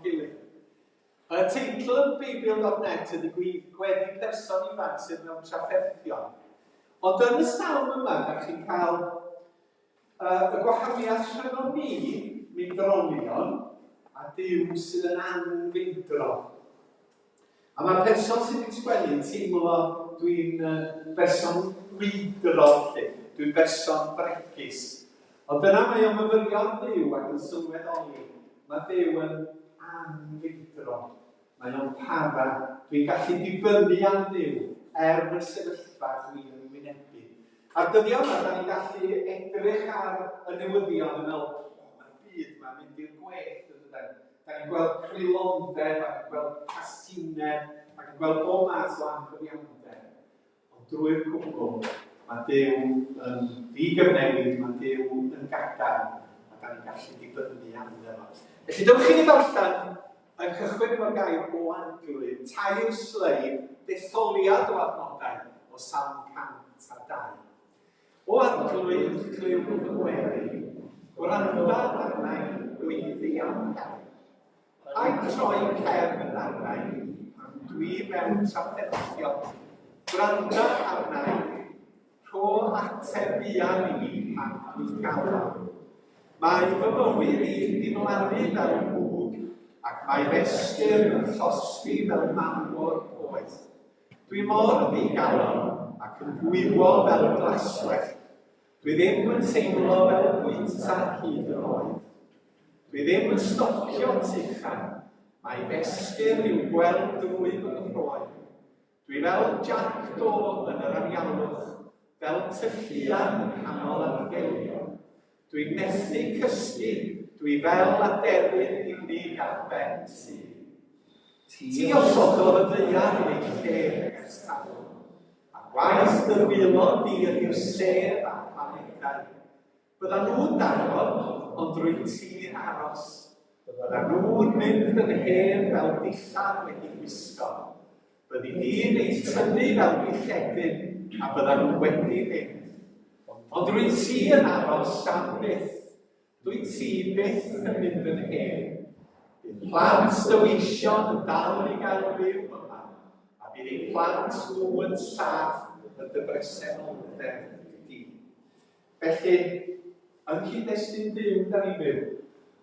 gilydd. Y teitl yn Beibl.net ydy gweddi person ifanc sydd mewn trafferthion. Ond yn y salm yma, da chi'n cael y gwahaniaeth rhwng ni, mindronion, a Duw sydd yn anfeindro. A mae'r person sydd wedi sgwennu teimlo dwi'n berson weidro, dwi'n berson bregus. Ond dyna mae o'n myfyrion Duw ac yn sylweddoli. Mae Duw yn anfeindro. Mae o'n para. Dwi'n gallu dibynnu am Duw y sefyllfa dwi'n ei wynebu. A'r dyddiau yma, da ni'n gallu edrych ar y newyddion yn meddwl, mae'r byd yma'n mynd i'r gwell. Da ni'n gweld crylondeb, ac yn gweld castineb, ac yn gweld bob math o anghyfiawnder. Ond drwy'r cwbl, mae Duw yn ddigyfnewid, mae Duw yn gadarn, a da ni'n gallu dibynnu am yno. Felly, dywch chi ni ddarllen yn cychwyn efo'r gair o arglwydd, tair sleid, detholiad o adnodau o Salm 102. O arglwydd cliw y gweri, gwranda arnau gweiddi am gael. A'i troi cefn arnau, pan dwi mewn trafferthion. Gwranda arnau, rho atebian i mi pan dwi'n gael. Mae fy mywyd i'n diflannu fel mwg, ac mae fesgyr yn llosgi fel mamwr oed. Dwi mor ddigalon ac yn bwywo fel glaswell. Dwi ddim yn teimlo fel bwyta hyd yn oed. Dwi ddim yn stopio tuchan. Mae fesgyr i'w gweld drwy fy nghroi. Dwi fel jackdo yn yr anialwch, fel tylluan yn canol argelio. Dwi'n methu cysgu, dwi fel aderyn unig ar ben ti. Ti osododd y ddaear yn ei lle ers talwm, a gwaith dy wylod dir i'r sef a planedau. Bydda nhw'n darfod, ond drwy ti aros. Bydda nhw'n mynd yn hen fel dillad wedi gwisgo. Byddi di'n ei tynnu fel gilledyn, a bydda nhw wedi mynd. Ond drwy ti yn aros am byth, drwy ti byth yn mynd yn hen. Bydd plant dywision yn dal i gael byw yma, a bydd eu plant nhw yn saff yn dy bresenoldeb di. Felly, yn cyd-destun Duw da ni byw,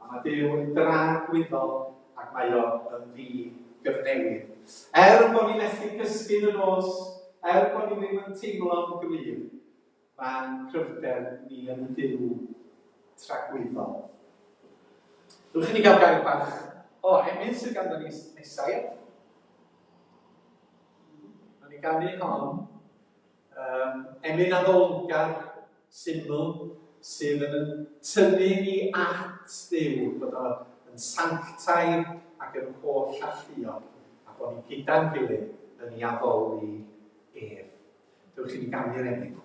a mae Duw yn dragwyddol ac mae o yn ddi-gyfnewid. Bod ni'n methu cysgu yn y nos, bod ni ddim yn teimlo'n gryf, mae'n cryfder ni yn y Duw tragwyddol. Dwch chi ni gael gair bach o Ebeneser gan ni nesaf. Mae ni gan ni hon. Emyn addolgar syml sydd yn tynnu ni at Duw, bod o'n sanctaidd ac yn holl alluog, a bod ni gyda'n gilydd yn ei addoli ef. Dwch chi ni gael ni'r emyn.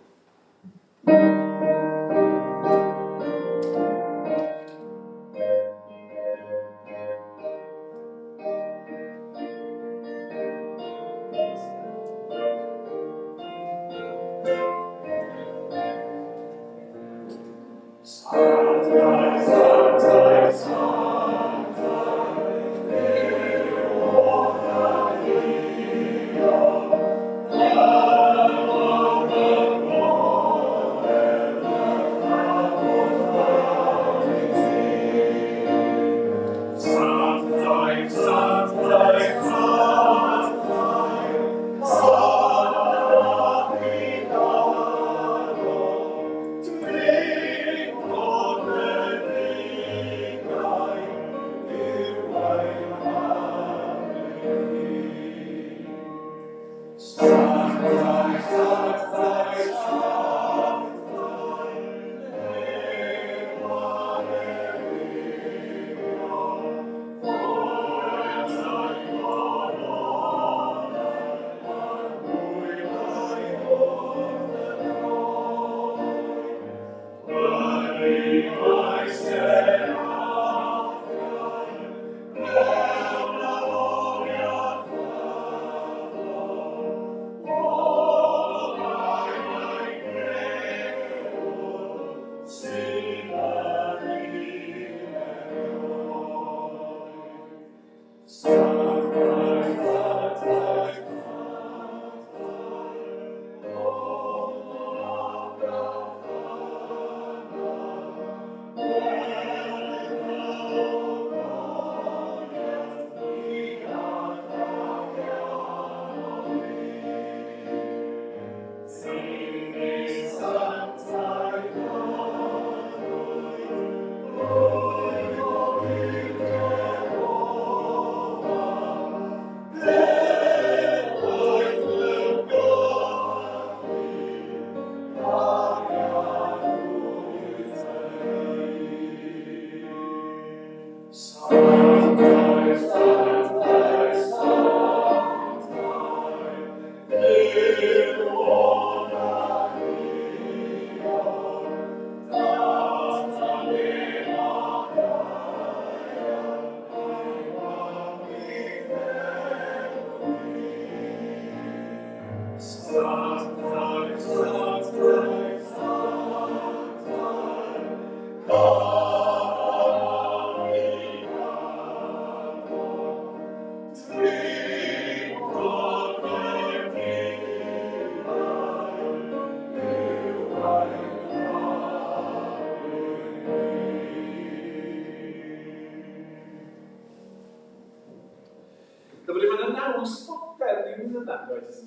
Dyma ddim yn naws modern i'w yna, does?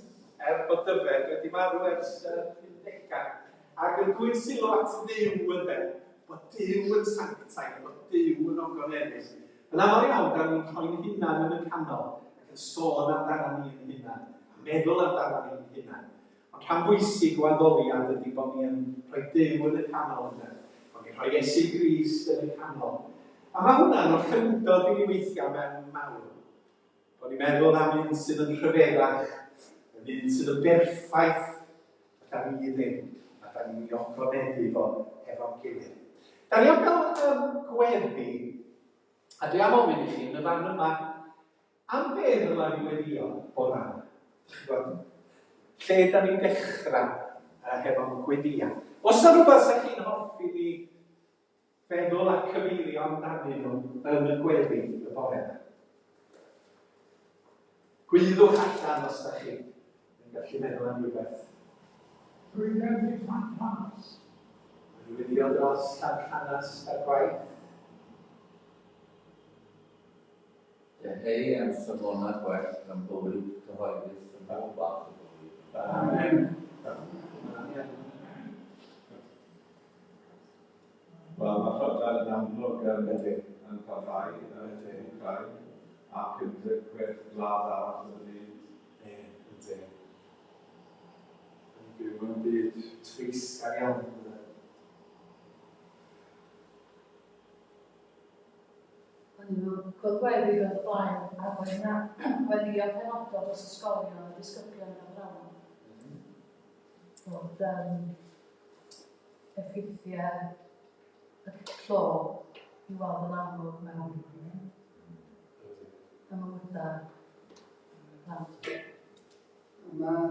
Bod Dyfed wedi marw ers 50au. Ac yn gwyn sylw at Dduw ynddo, bod Duw yn sanctaidd, bod Duw yn ogoneddus. Yn aml iawn, da ni'n rhoi'n hunan yn y canol, ac yn sôn amdana ni'n hunan, a meddwl amdana ni'n hunan. Ond rhan bwysig o addoliad ydy bod ni'n rhoi Duw yn y canol ynddo, bod ni'n rhoi Iesu Grist yn y canol. A mae hwnna'n orffyndod i ni weithio mewn mawr. Bod ni'n meddwl am un sydd yn rhyfeddach, un sydd yn berffaith, a da ni ddim, a da ni'n ogoneddu fo efo'n gilydd. Da ni am gael gweddi, a dwi am ofyn i chi yn y fan yma, am beth yma ni wedi o'r ran. Lle da ni'n dechrau hefo'n gweddia. Os yna rhywbeth sy'n chi'n hoffi ni feddwl a cyfeirio amdanyn nhw yn y gweddi y bore yna. Gwyddwch allan os da chi. Gallu meddwl am rhywbeth. Dwi'n wedi plant. Dwi'n wedi o dros hanas ar gwaith. Hei am safonau gwell am bywyd cyhoeddus yn fel bach o bywyd. Amen. Wel, mae llyfrau yn amlwg yn cael rhai, ac yn gwerth glad arall yn y byd. Byw yn byd trist ar iawn. O'n i'n gweddi oedd y blaen, a bod yna wedi o penodol dros ysgolion a disgyblion yn athrawon. Bod effeithiau y clo i weld yn amlwg mewn ymwydau plant. Mae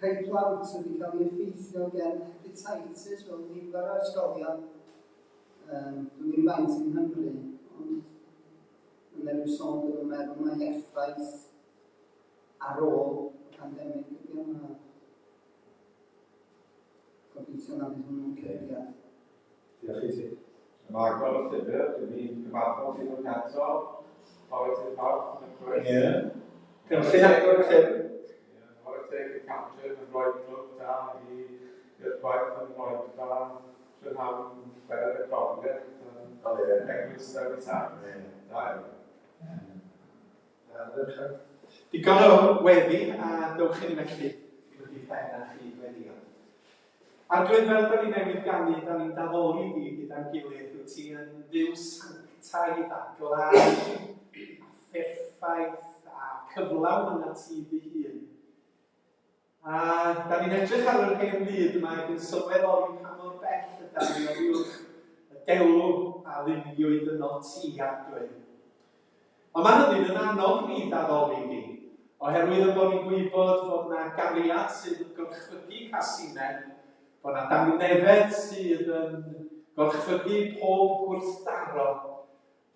rhai plant wedi cael ei effeithio gen hepatitis fel nifer o ysgolion. Dwi'n ddim faint yng Nghymru, ond yn rhyw sôn bod yn meddwl mae effaith ar ôl y pandemig ydy yma. Gobeithio na bydd hwnnw'n cyrraedd. Diolch i ti. Mae agor y llyfr, dwi'n gyfarfod i nhw'n eto, oed i'r ffordd yn y cwrs. Gynnych chi agor y llyfr? Oed teg y captain yn rhoi clwb da i'r gwaith yn rhoi da, sy'n ham fer y profiad, eglwys yn y tan. Digon o weddi, a dewch i ni felly, wedi pen a chi wedi o. A dwi'n fel da ni newydd ganu, da ni'n daddoli di gyda'n gilydd, wyt ti yn ddiw sanctaidd a glad, a pherffaith a cyflawn yna ti dy hun. A da ni'n edrych ar yr hen byd yma ac yn sylweddoli pa mor bell yda ni o ddywch y delw a luniwyd yno ti adwy. Ond mae hynny'n yn anodd ni daddoli ni, oherwydd y bod ni'n gwybod fod yna gariad sydd yn gorchfygu casinau, bod yna dangnefedd sydd yn gorchfygu pob gwrthdaro,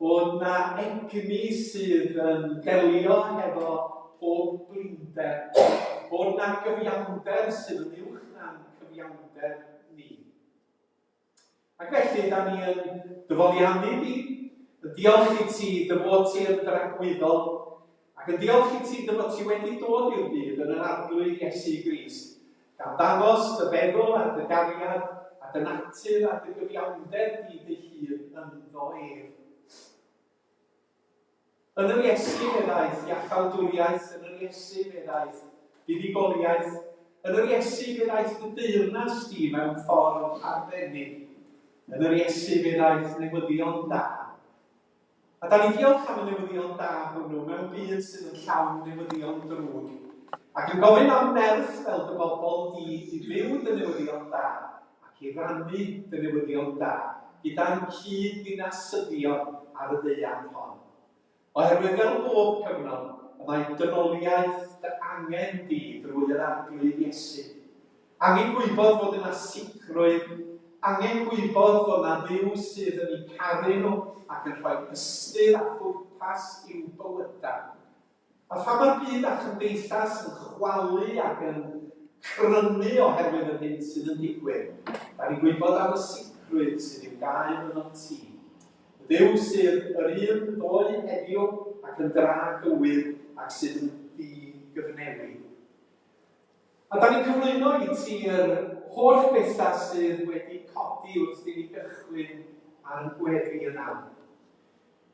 bod yna egni sydd yn delio hefo pob blinder, bod yna gyfiawnder sydd yn uwch na'n cyfiawnder ni. Ac felly, da ni yn dyfoddiannu di, yn diolch i ti dy fod ti yn dragwyddol, ac yn diolch i ti dy fod ti wedi dod i'r byd yn yr arglwydd Iesu Grist, gan ddangos dy feddwl a dy gariad, a dy natur a dy gyfiawnder di dy hun ynddo ef. Yn yr Iesu fe ddaeth iachawdwriaeth, yn yr Iesu fe ddaeth buddugoliaeth, yn yr Iesu fe ddaeth dy deyrnas di mewn ffordd arbennig, yn yr Iesu fe ddaeth newyddion da. A da ni diolch am y newyddion da hwnnw mewn byd sydd yn llawn newyddion drwg. Ac yn gofyn am nerth fel dy bobl di i fyw dy newyddion da ac i rannu dy newyddion da gyda'n cyd-ddinasyddion ar y ddaear hon. Oherwydd fel bob cyfnod, y mae dynoliaeth dy angen di drwy yr arglwydd Iesu. Angen gwybod fod yna sicrwydd, angen gwybod fod yna ddiw sydd yn eu caru nhw ac yn rhoi ystyr a bwrpas i'w bywydau. A pha mae'r byd a chymdeithas yn chwalu ac yn crynu oherwydd yr hyn sydd yn digwydd, da ni'n gwybod am y sicrwydd sydd i'w gael yn o'n ti. Y Dduw sydd yr un ddoe heddiw ac yn dra gywir ac sydd yn ddi-gyfnewid. A da ni'n cyflwyno I ti'r holl bethau sydd wedi codi wrth I ni gychwyn ar y gweddi yna.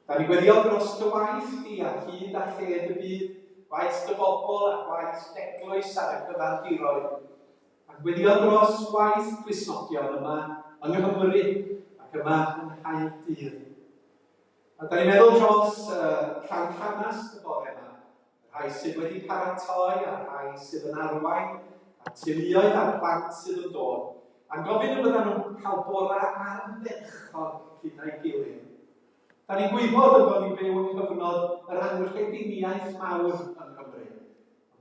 Da ni'n gweddio dros dy waith di ar hyd a lled y byd, waith dy bobl a waith eglwys ar y cyfandiroedd. A'n gweddio dros waith Cristnogion yma yng Nghymru ac yma yn Nghaerdydd. A da ni'n meddwl dros rhan hanes y bore yma, rhai sydd wedi paratoi a rhai sydd yn arwain, a teuluoedd a'r plant sydd yn dod, a'n gofyn y byddan nhw'n cael bora ardderchog gyda'i gilydd. Da ni'n gwybod bod ni'n byw yn cyfnod yr anrhydiniaeth mawr yn Nghymru.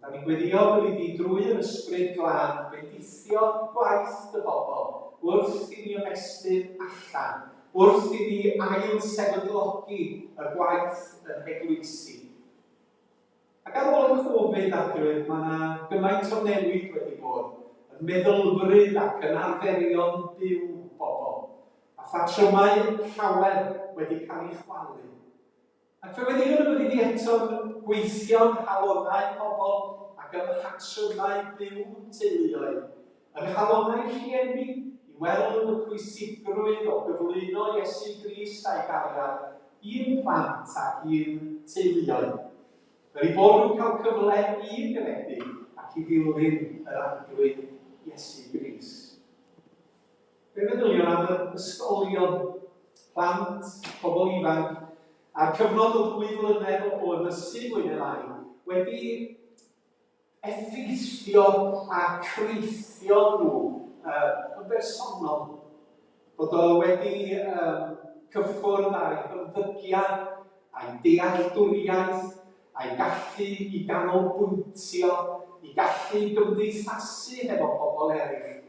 Da ni'n gweddio bod ni wedi drwy yr ysbryd glân bendithio gwaith y bobl wrth I ni ymestyn allan, wrth I ni ail-sefydlogi y gwaith yn eglwysi. Ac ar ôl y Covid adrwydd, mae yna gymaint o newid wedi bod yn meddylfryd ac yn arferion byw bobl. A ffatrymau llawer wedi cael eu chwalu. Ac fe wedi hyn wedi eto'n gweithio'n halonau pobl ac yn patrymau byw teuluoedd. Yn halonau rhieni I weld y pwysigrwydd o gyflwyno Iesu Grist a'i gariad i'n plant ac i'n teuluoedd. Fe bod nhw'n cael cyfle I gredu ac I ddilyn yr arglwydd Iesu Grist. Fe feddyliwn am yr ysgolion, plant, pobl ifanc, a'r cyfnod o 2 flynedd o ynysu flwyddyn lai wedi effeithio a creithio nhw yn bersonol. Bod o wedi cyffwrdd â'i hymddygiad, a'i dealltwriaeth, a'i gallu I ganolbwyntio, I gallu gymdeithasu efo pobl eraill.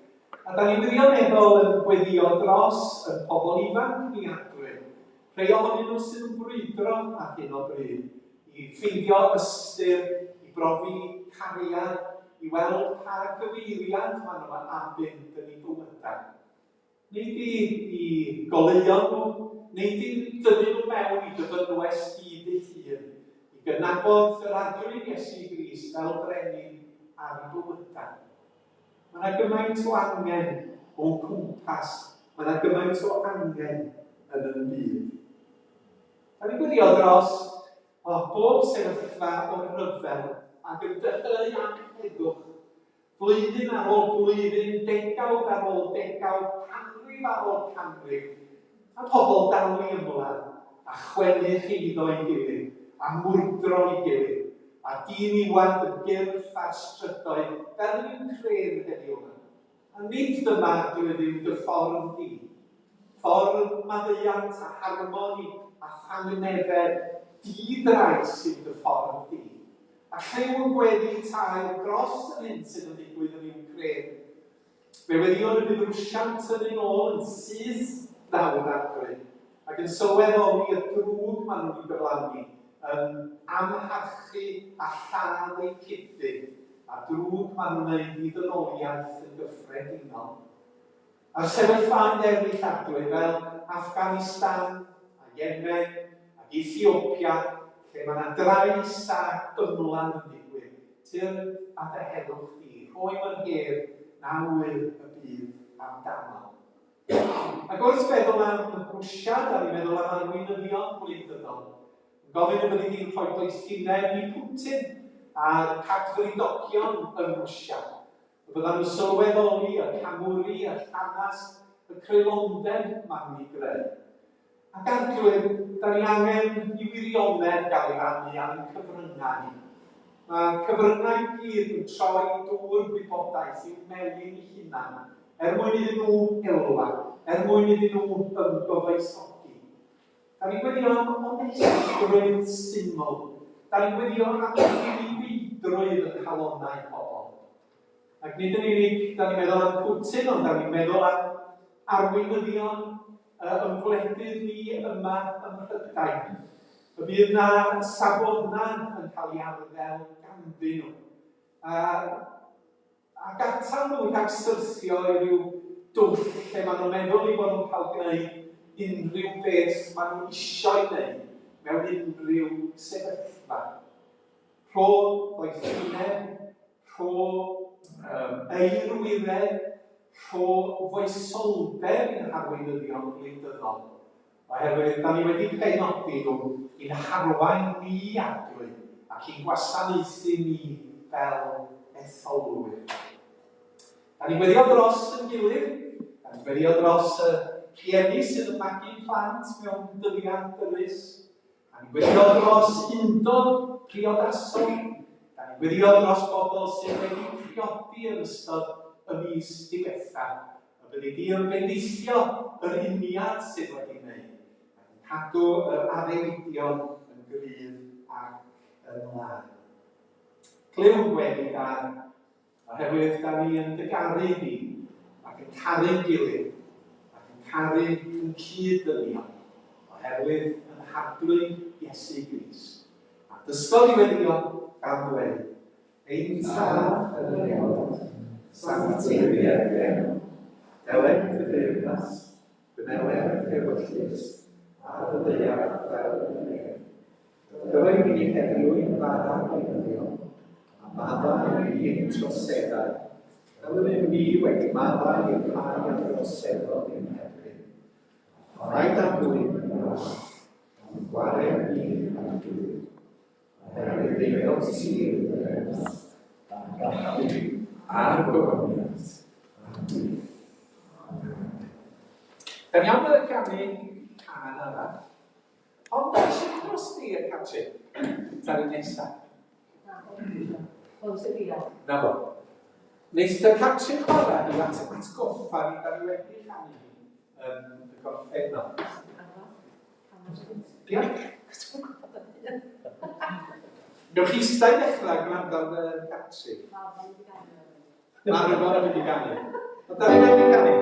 A da ni'n wirioneddol yn gweddio dros y pobl ifanc ni adrwydd. Rhai ohonyn nhw sydd yn brwydro ar hyn o bryd, I ffeindio ystyr, I brofi cariad, I weld pa gyfeiriad maen nhw am fynd yn eu bywydau. Nid I goleuon nhw, nid I dynnu nhw mewn I dyfynwes hyd eu hun, I gynabod yr arglwydd Iesu Grist fel brenin ar eu bywydau. Mae yna gymaint o angen o'n cwmpas, mae yna gymaint o angen yn y byd. Da ni'n gweddio dros bob sefyllfa o'r rhyfel ac yn dyheu am heddwch, blwyddyn ar ôl blwyddyn, degawd ar ôl degawd, canrif ar ôl canrif, a pobl dal I ymlaen, a chwenu cheiddo I gilydd, a mwydro I gilydd, a dyn Iwan yn gyrff ar strydoedd fel ni'n creu'r heddiw yma. A nid dyma dwi'n dy ffordd di. Ffordd maddeuant a harmoni a thangnefedd di-drais sy'n dy ffordd di. A llew yn gweddi tair dros yr hyn sydd yn digwydd yn i'w creu. Fe wedi o'n y bydd rwsiant yn un ôl yn syth nawr adrwy, ac yn sylweddoli y drwg maen nhw'n gyflawni, yn amharchu a lladd eu cydyn, a drwg maen nhw'n gwneud I ddynoliaeth yn gyffredinol. A'r sefyllfa'n eraill adrwy fel Afghanistan, a Yemen, a Ethiopia, lle mae yna drais a dymlan yn digwydd, tyr a dy heddwch di, rhoi mewn her nawr y byd amdano. Ac wrth feddwl am y gwsiad, a ni'n meddwl am arweinyddion gwleidyddol, yn gofyn y byddi di'n rhoi doethineb I Putin a'r cadfridogion yn Rwsia. Y byddan nhw'n sylweddoli y camwri, y llanas, y creulondeb ma'n nhw'n greu. Ac arglwydd, da ni angen I wirionedd gael ei rannu ar ein cyfryngau ni. Mae cyfryngau gyd yn troi dŵr gwybodaeth i'w melyn I hunan, mwyn iddyn nhw elwa, mwyn iddyn nhw ymgyfoesogi. Da ni'n gweddio am onestrwydd syml. Da ni'n gweddio am ddiwydrwydd yn halonau pobl. Ac nid yn unig, da ni'n meddwl am Putin, ond da ni'n meddwl am arweinyddion ymgwledydd ni yma ym Mhrydain. Y bydd yna safona yn cael ei arddel ganddyn nhw. Ac atal nhw rhag syrthio I ryw dwll lle maen nhw'n meddwl I bod nhw'n cael gwneud unrhyw beth maen nhw eisiau wneud mewn unrhyw sefyllfa. Rho oedfyneb, rho eirwyredd, rho foesoldeb yn harweinyddion gwleidyddol. Oherwydd, da ni wedi penodi nhw i'n harwain ni adwy ac i'n gwasanaethu ni fel etholwyr. Da ni wedi dros yn gilydd, da ni wedi dros y rhieni sydd yn magu plant mewn dyddiad dyrus, da ni wedi dros undod priodasol, da ni wedi dros bobl sydd wedi priodi yn ystod y mis diwethaf, a byddi di yn bendeithio yr uniad sydd wedi gwneud, ac yn cadw yr addewidion yn gryf ac yn lân. Clyw wedi dan, oherwydd da ni yn dygaru ni, ac yn caru'n gilydd, ac yn caru yn cyd-dynion, oherwydd yn hadlu Iesu Grist. A dysgol i wedi gan dweud, ein tad yn yr eod, sancteiddio'r enw, delen y deyrnas, gwnelen y ewyllus, a ddyddiad fel yn ef. Dywe'n ni heddiw i'n fara gweinyddion, a maddau i'n troseddau, dywe'n ni wedi maddau i'n rhai a troseddol i'n erbyn. Rhaid am dwy'n nos, ond gwarem i'n am dwy'n. Oherwydd ddeud ti yw'r ddrefs, a'r gofyniad. Da ni am y ganu can arall, ond da eisiau dros ni y Catrin, ta'r un nesaf. Wel, sydd i Na bo. Wneith y Catrin chwarae ni atgoffa ni da ni wedi canu yn y gorffennol. Newch chi stau dechrau gwrando ar y Catrin. Na, rhywbeth wedi canu. Ond da ni wedi canu.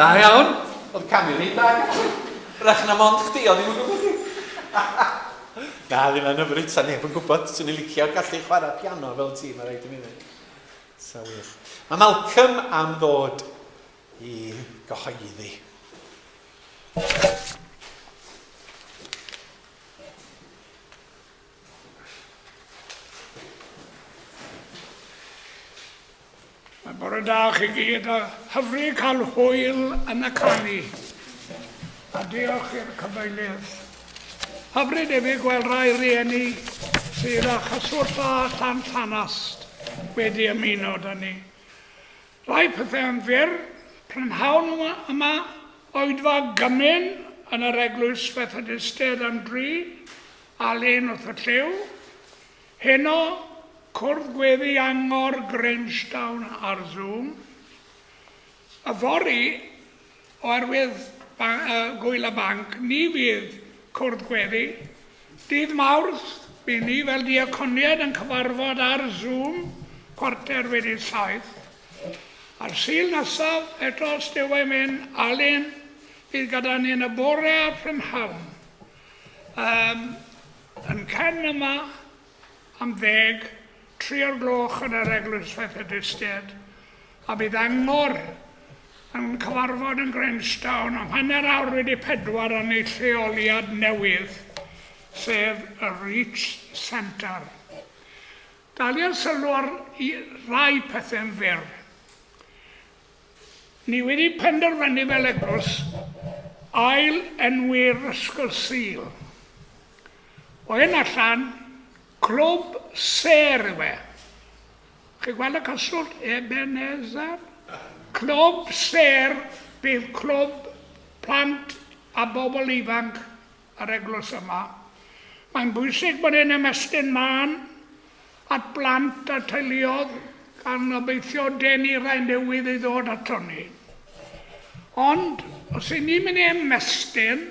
Da iawn. Oedd Camille ni'n da. Rach na mond chdi, oedd hi'n gwybod chi. Na, ddim yn hyfryd, sa neb yn gwybod. Swn i'n licio gallu chwarae piano fel ti, mae rhaid i mi ddweud. So wych. Mae Malcolm am ddod i gyhoeddi. Mae bore da chi gyd a hyfru cael hwyl yn y canu. A diolch i'r cyfeillydd. Hyfryd i fi gweld rai rieni sydd â chyswllt a llan llanast wedi ymuno da ni. Rai pethau yn fyr, prynhawn yma, Oedfa gymyn yn yr eglwys Fethodistedd am dri, a len wrth y lliw. Heno, cwrdd gweddi angor Grangetown ar Zoom. Y fori, oherwydd gwyl y banc, ni fydd cwrdd gweddi. Dydd Mawrth, bydd ni fel diaconiad yn cyfarfod ar Zoom, 6:15. Ar Sul nesaf, eto os dyw e'n mynd, Alun, bydd gyda ni yn y bore a prynhawn. Yn cen yma, am 10, 3 o'r gloch yn yr eglwys Fethodistedd, a bydd angor yn cyfarfod yn Grangetown am 4:30 wedi 4 yn ei lleoliad newydd, sef y Reach Centre. Dalia sylw ar rai pethau'n fyr. Ni wedi penderfynu fel eglwys ail enwi'r ysgol Sul. O hyn allan, clwb ser yw e. Chi gweld y cyswllt Ebeneser? Clwb ser bydd clwb plant a bobl ifanc yr eglwys yma. Mae'n bwysig bod e'n ymestyn man at blant a teuluodd gan obeithio denu rai newydd i ddod ato ni. Ond, os i ni'n mynd i ymestyn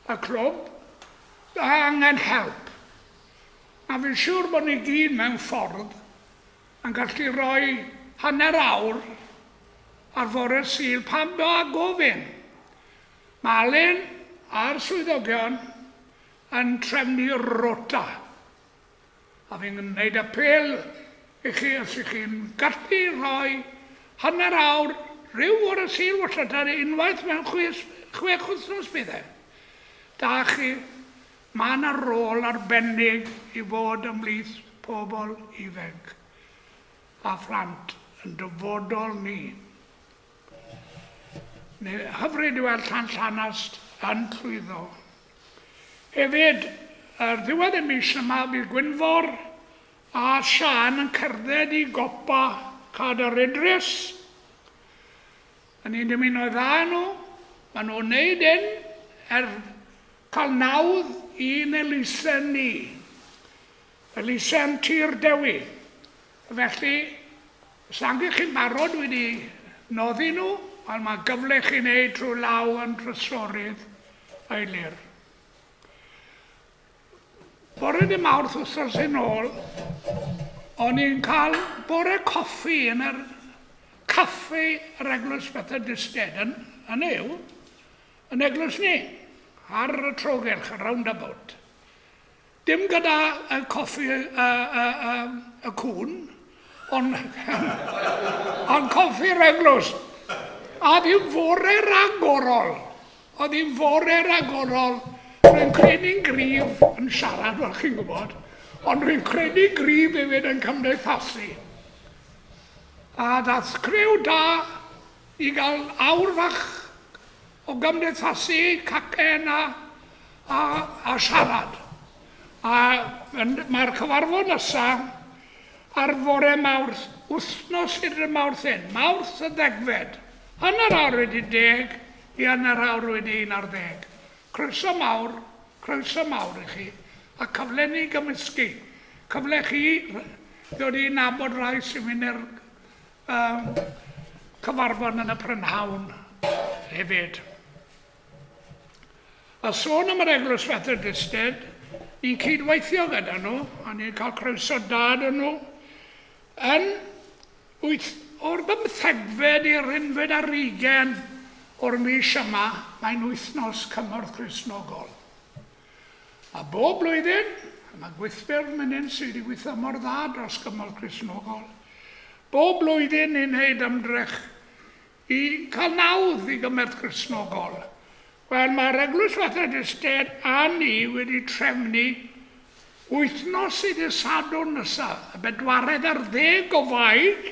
y clwb, da angen help. A fi'n siŵr bod ni gyd mewn ffordd yn gallu rhoi 1/2 awr ar fore Sul pan bo a gofyn. Mae Alun a'r swyddogion yn trefnu rota. A fi'n gwneud apel i chi os ych chi'n gallu rhoi 1/2 awr ryw fore Sul wrth unwaith mewn 6 wythnos bydd e. Da chi, mae yna rôl arbennig i fod ymhlith pobl ifanc a phlant yn dyfodol ni. Hyfryd i weld llanast yn llwyddo. Hefyd, ar ddiwedd y mis yma, bydd Gwynfor a Sian yn cerdded i gopa Cadar Idris. Yn ni'n dymuno dda nhw, maen nhw'n wneud hyn cael nawdd un elusen ni. Elusen Tir Dewi. Felly, sang eich chi'n barod wedi noddi nhw, ond mae gyfle chi'n gwneud trwy law yn trysorydd eilir. Bore dy Mawrth wrthos yn ôl, o'n i'n cael bore coffi yn yr caffi yr eglwys Fethodistedd yn yw, yn eglwys ni, ar y trogylch, y roundabout. Dim gyda y coffi y cwn, ond coffi'r eglwys. A ddim fore ragorol. Oedd hi'n fore ragorol. Rwy'n credu'n gryf yn siarad, fel chi'n gwybod, ond rwy'n credu gryf hefyd yn cymdeithasu. A dath crew da i gael awr fach o gymdeithasu, cacen a siarad. A mae'r cyfarfod nesaf ar fore Mawrth, wythnos i'r Mawrth hyn, Mawrth y 10. 1/2 awr wedi 10 i 1/2 awr wedi 11. Croeso mawr i chi, a cyfle ni gymysgu. Cyfle chi ddod i nabod rai sy'n mynd i'r cyfarfod yn y prynhawn hefyd. A sôn am yr eglwys Fethodistedd, ni'n cydweithio gyda nhw, a ni'n cael croeso da â nhw, yn o'r 15 i'r 20 ar 20 o'r mis yma, mae'n wythnos cymorth Cristnogol. A bob blwyddyn, mae gweithwyr mynydd sydd wedi gweithio mor dda dros gymorth Cristnogol, bob blwyddyn ni'n neud ymdrech i cael nawdd i gymorth Cristnogol. Wel, mae'r Eglwys Methodistaidd a ni wedi trefnu wythnos i Sadwrn nesaf, y 40 o Faig,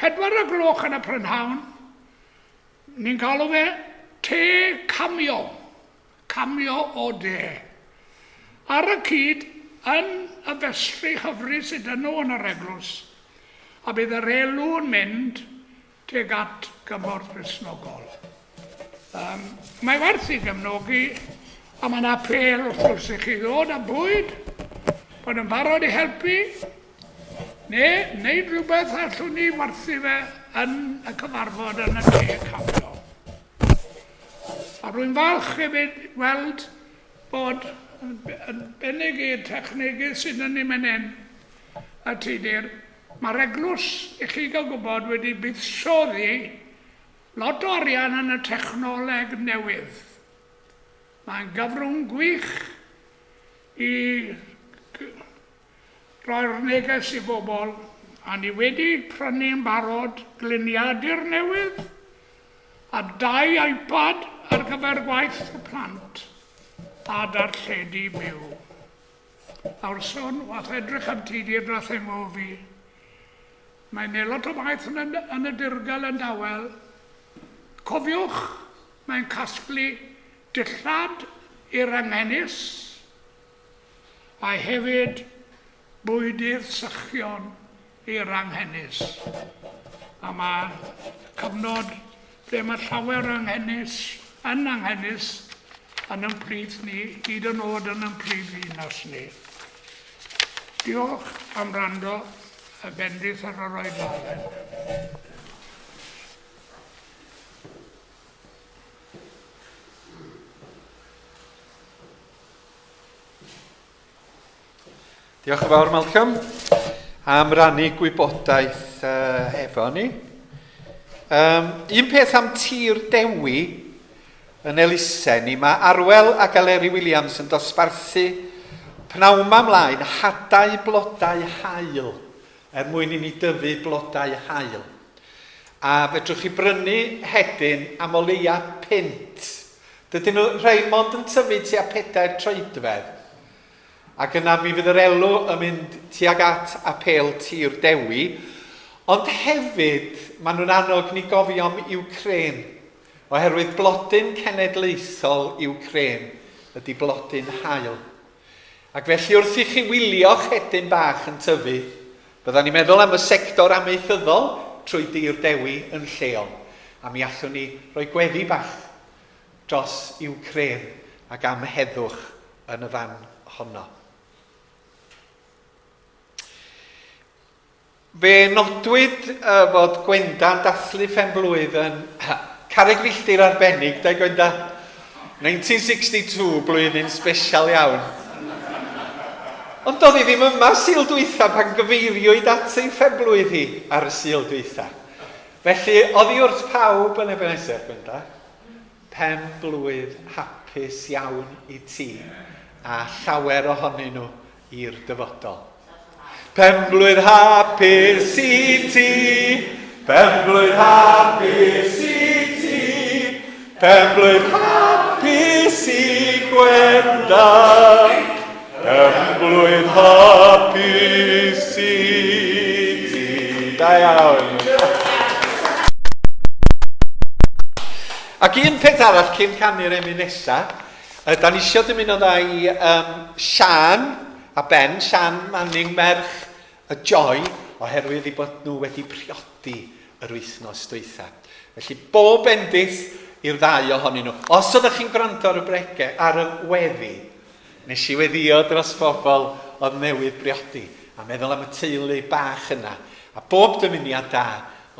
4 yn y prynhawn, ni'n galw fe te camio o de. Ar y cyd, yn y festri hyfryd sydd yno yn yr eglwys, a bydd yr elw yn mynd tuag at gymorth Cristnogol. Mae werth i gefnogi, a mae'n apel wrth gwrs i chi ddod â bwyd, bod yn barod i helpu, neu wneud rhywbeth allwn ni werthu fe yn y cyfarfod yn y te camio. A rwy'n falch hefyd weld bod yn benig i'r technegydd sydd yn ei mynen y tydir, mae'r eglwys, i chi gael gwybod, wedi buddsoddi lot o arian yn y technoleg newydd. Mae'n gyfrwng gwych i roi'r neges i bobl, a ni wedi prynu'n barod gliniadur newydd a 2 iPad ar gyfer gwaith y plant a darlledu byw. Awr sôn, wath edrych am tydi'r drath enw fi. Mae'n neud lot o waith yn y dirgel yn dawel. Cofiwch, mae'n casglu dillad i'r anghenus a hefyd bwydydd sychion i'r anghenus. A mae cyfnod ble mae llawer anghenus yn yn plith ni, hyd yn oed yn plith ddinas ni. Diolch am rando y bendith ar yr oedolyn. Diolch yn fawr, Malcolm, am rannu gwybodaeth efo ni. Un peth am tir dewi yn elusen ni, mae Arwel a Galeri Williams yn dosbarthu pnawma ymlaen hadau blodau haul, mwyn i ni dyfu blodau haul. A fedrwch chi brynu hedyn am o leia pint. Dydyn nhw rhai mond yn tyfu tua 4 troedfedd. Ac yna mi fydd yr elw yn mynd tuag at apel tir dewi, ond hefyd maen nhw'n annog ni gofio am Ukraine, oherwydd blodyn cenedlaethol Ukraine ydy blodyn haul. Ac felly wrth i chi wylio hedyn bach yn tyfu, byddwn ni'n meddwl am y sector amaethyddol trwy dir dewi yn lleol, a mi allwn ni roi gweddi bach dros Ukraine ac am heddwch yn y fan honno. Fe nodwyd fod Gwenda'n dathlu phenblwydd yn carreg filltir arbennig, da Gwenda, 1962, blwyddyn sbesial iawn. Ond doedd hi ddim yma Sul dwytha pan gyfeiriwyd at ei phenblwydd hi ar y Sul dwytha. Felly, oedd hi wrth pawb yn Ebeneser, Gwenda, penblwydd hapus iawn i ti, a llawer ohonyn nhw i'r dyfodol. Penblwydd hapus i ti, penblwydd hapus i ti, penblwydd hapus i Gwenda, penblwydd hapus i ti. Da iawn. Ac un peth arall cyn canu'r Ebeneser, da ni isio dymuno dda i Sian a Ben, Sian Manning, merch y Joy, oherwydd i bod nhw wedi priodi yr wythnos dwytha. Felly bob bendith i'r ddau ohonyn nhw. Os ydych chi'n gwrando ar y bregau, ar y weddi, nes i weddio dros bobl oedd newydd briodi, a meddwl am y teulu bach yna. A bob dymuniad da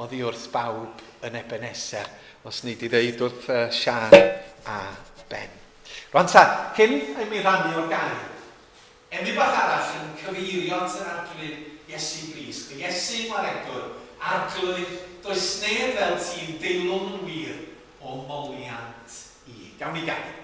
oedd i wrth bawb yn Ebeneser, os ni di ddeud wrth Sian a Ben. Rwan ta, cyn i mi rannu o'r gair, enw bach arall yn cyfeirio at yr arglwydd Iesu Grist. Iesu Maredwr, arglwydd, does neb fel ti'n deilwng yn wir o moliant i. Gawn ni gael.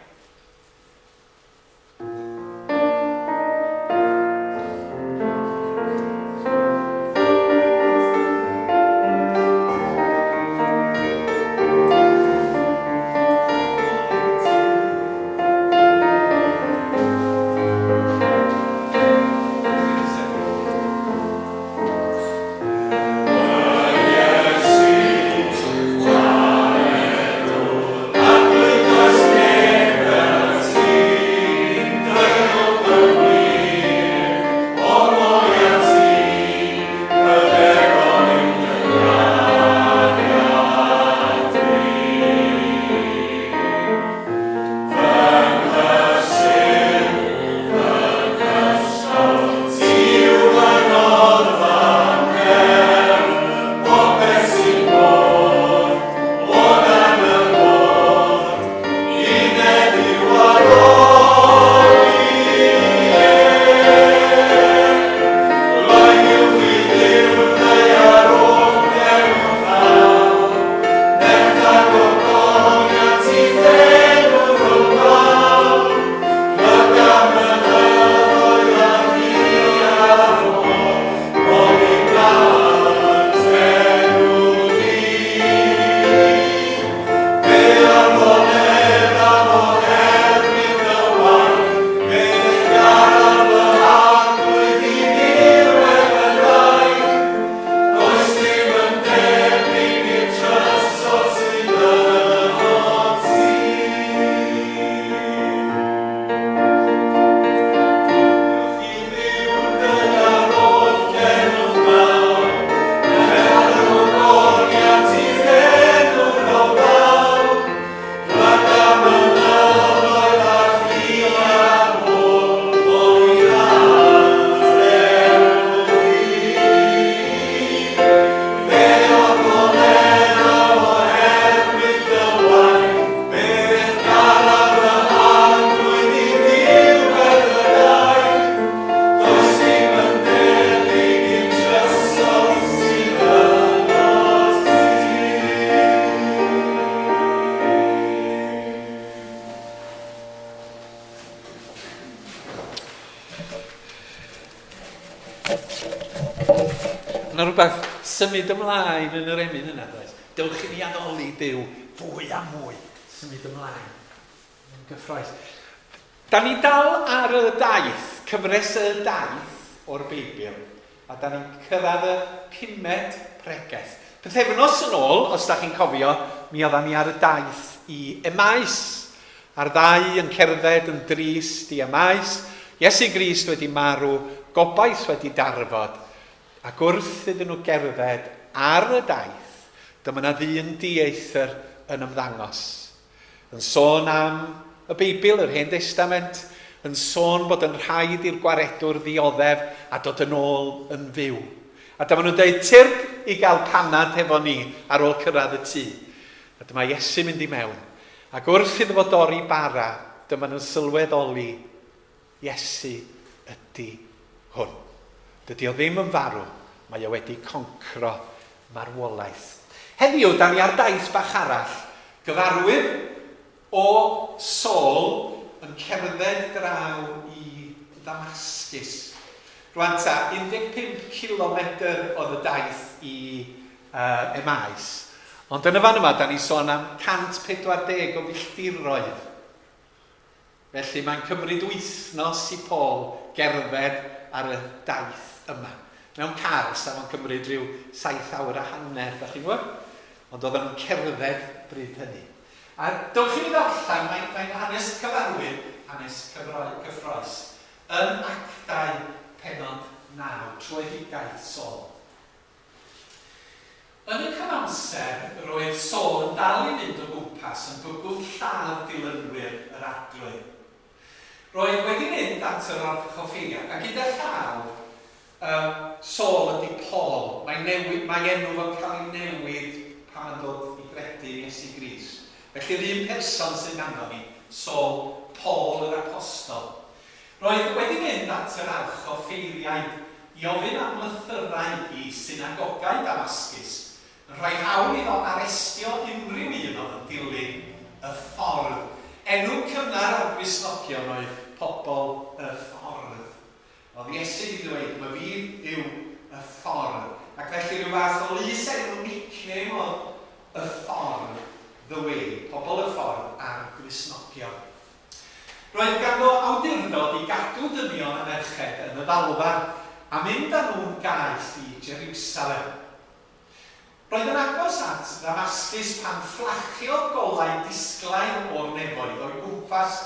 Yna rhywbeth symud ymlaen yn yr emyn yna, does? Dewch i ni addoli Duw fwy a mwy. Symud ymlaen. Yn gyffroes. Da ni dal ar y daith, cyfres y daith o'r Beibl, a da ni'n cyrraedd y 5 pregaeth. Pythefnos yn ôl, os da chi'n cofio, mi oeddan ni ar y daith i Emais. A'r ddau yn cerdded yn drist i Emais. Iesu Grist wedi marw, gobaith wedi darfod. Ac wrth iddyn nhw gerdded ar y daith, dyma na ddyn dieithr yn ymddangos. Yn sôn am y Beibl, yr Hen Testament, yn sôn bod yn rhaid i'r gwaredwr ddioddef a dod yn ôl yn fyw. A dyma nhw'n dweud, tirp i gael panad hefo ni ar ôl cyrraedd y tŷ. A dyma Iesu mynd i mewn. Ac wrth iddo fo dorri bara, dyma nhw'n sylweddoli, Iesu ydy hwn. Dydy o ddim yn farw, mae o wedi concro marwolaeth. Heddiw, da ni ar daith bach arall, gyfarwydd o Saul yn cerdded draw i Ddamascus. Rwan ta, 15 kilometr oedd y daith i Emais. Ond yn y fan yma, da ni sôn am 140 o filltiroedd. Felly mae'n cymryd wythnos i Paul gerdded ar y daith yma. Mewn car, sa fo'n cymryd rhyw 7 awr a hanner, da chi'n gwybod? Ond oedden nhw'n cerdded bryd hynny. A dewch i ni ddarllen, mae'n hanes cyfarwydd, hanes cyffroes, yn Acdau pennod 9, troeddigaeth Saul. Yn y cyfamser, roedd Saul yn dal i fynd o gwmpas yn bwgwth lladd dilynwyr yr arglwydd. Roedd wedi mynd at yr orchoffeia, a gyda llaw, Saul ydy Paul. Mae enw fo'n cael ei newid pan yn dod i gredu Iesu Grist. Felly'r un person sy'n ganddo ni, Saul, Paul yr apostol. Roedd wedi mynd at yr archoffeiriaid i ofyn am lythyrau i synagogau Ddamascus yn rhoi hawl iddo arestio unrhyw un oedd yn dilyn y ffordd. Enw cynnar o'r Gristnogion oedd pobl y ffordd. Oedd Iesu wedi dweud, mae fi yw y ffordd. Ac felly rhyw fath o lys enw nickname oedd y ffordd, the way, pobl y ffordd a'r Gristnogion. Roedd ganddo awdurdod i gadw dynion y merched yn y ddalfa a mynd â nhw'n gaeth i Jerusalem. Roedd yn agos at Ddamascus pan fflachiodd golau disglaen o'r nefoedd o'i gwmpas,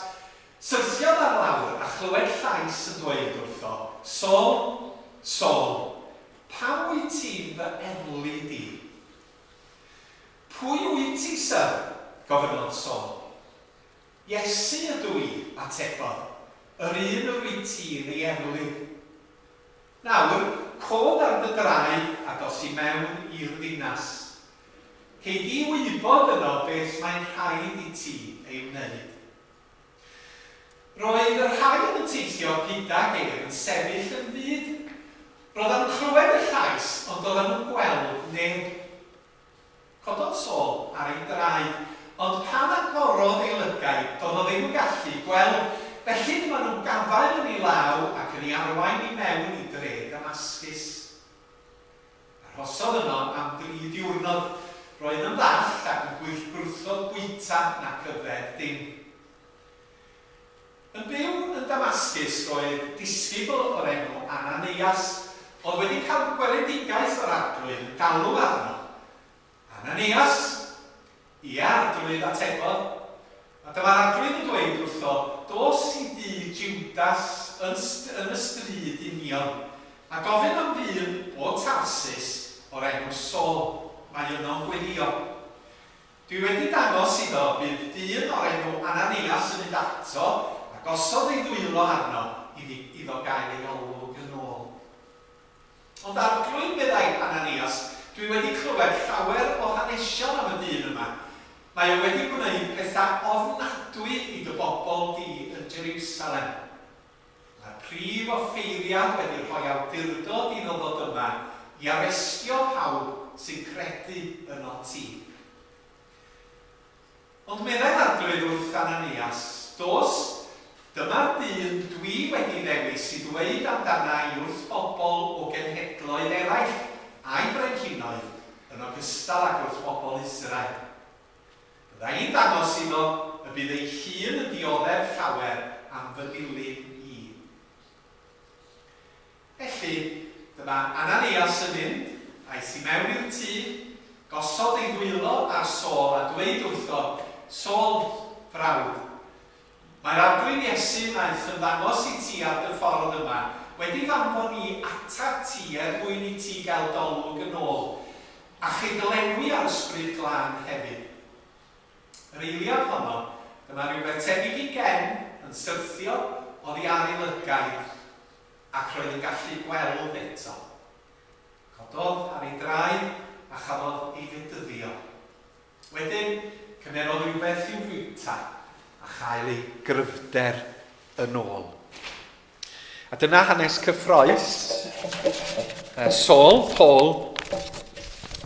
syrthiodd ar lawr a chlywed llais yn dweud wrtho, Saul, Saul, pam wyt ti'n fy erlu di? Pwy wyt ti, syr? Gofynodd Saul. Iesu ydw i, atebodd, yr un yr wyt ti'n ei erlyd. Nawr, cod ar dy draed a dos i mewn i'r ddinas. Cei di wybod yno beth mae'n rhaid i ti ei wneud. Roedd yr rhai yn y teithio gyda geir yn sefyll yn fyd. Roedd yn clywed y llais, ond doedd nhw'n gweld neb. Cododd Saul ar ei draed, ond pan agorodd ei lygaid, doedd o ddim yn gallu gweld. Felly dyma nhw'n gafael yn ei law ac yn ei arwain i mewn i dre Ddamascus. Arhosodd yno am 3 diwrnod, roedd yn ddall ac yn gwrthod bwyta nac yfed dim. Yn byw yn Ddamascus roedd disgybl o'r enw Ananias, oedd wedi cael gweledigaeth o'r arglwydd yn galw arno. Ananias, ia, arglwydd atebodd. A dyma'r arglwydd yn dweud wrtho, dos i di Judas yn y stryd union, a gofyn am ddyn o Tarsus o'r enw Saul, mae yno'n gweddio. Dwi wedi dangos iddo bydd dyn o'r enw Ananias yn mynd ato, a gosod ei ddwylo arno iddo gael ei olwg yn ôl. Ond arglwydd meddai Ananias, dwi wedi clywed llawer o hanesion am y dyn yma. Mae o wedi gwneud pethau ofnadwy i dy bobl di yn Jerusalem. Mae'r prif offeiriad wedi rhoi awdurdod iddo ddod yma i arestio pawb sy'n credu yno ti. Ond meddai'r arglwydd wrth Ananias, dos, dyma'r dyn dwi wedi ddewis i ddweud amdana i wrth bobl o genhedloedd eraill a'i brenhinoedd yn ogystal ag wrth bobl Israel. Byddai i'n dangos iddo y bydd ei hun yn dioddef llawer am fy dilyn i. Felly, dyma Ananias yn mynd, aeth i mewn i'r tŷ, gosod ei ddwylo ar Saul a dweud wrtho, Saul, frawd, mae'r arglwydd Iesu wnaeth yn ddangos i ti ar dy ffordd yma, wedi fanfon ni atab ti mwyn i ti gael dolwg yn ôl, a chydlenwi ar ysbryd glân hefyd. Yr eiliad honno, dyma rhywbeth tebyg i gen yn syrthio oddi ar ei lygaid ac roedd yn gallu gweld eto. Cododd ar ei draed a chafodd ei fydyddio. Wedyn, cymerodd rhywbeth i'w fwyta a chael ei gryfder yn ôl. A dyna hanes cyffroes Saul, Paul,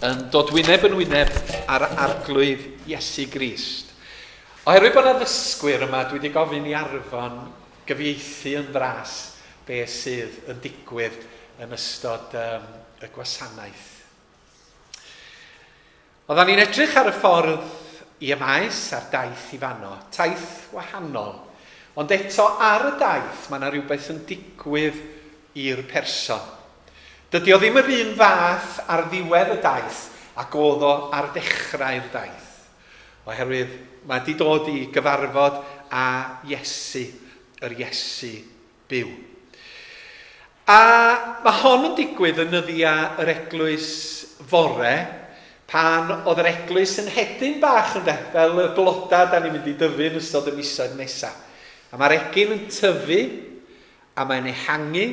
yn dod wyneb yn wyneb ar arglwydd Iesu Grist. Oherwydd bod yna ddysgwyr yma, dwi wedi gofyn i Arfon gyfieithu yn fras beth sydd yn digwydd yn ystod y gwasanaeth. Oeddan ni'n edrych ar y ffordd i ymais a'r daith i fanno, taith wahanol. Ond eto ar y daith mae yna rhywbeth yn digwydd i'r person. Dydy o ddim yr un fath ar ddiwedd y daith ac oedd o ar dechrau'r daith. Oherwydd mae wedi dod i gyfarfod a Iesu, yr Iesu byw. A mae hon yn digwydd yn nyddiau yr eglwys fore, pan oedd yr eglwys yn hedyn bach ynde, fel y bloda da ni'n mynd i dyfu yn ystod y misoedd nesaf. A mae'r egin yn tyfu, a mae'n ehangu,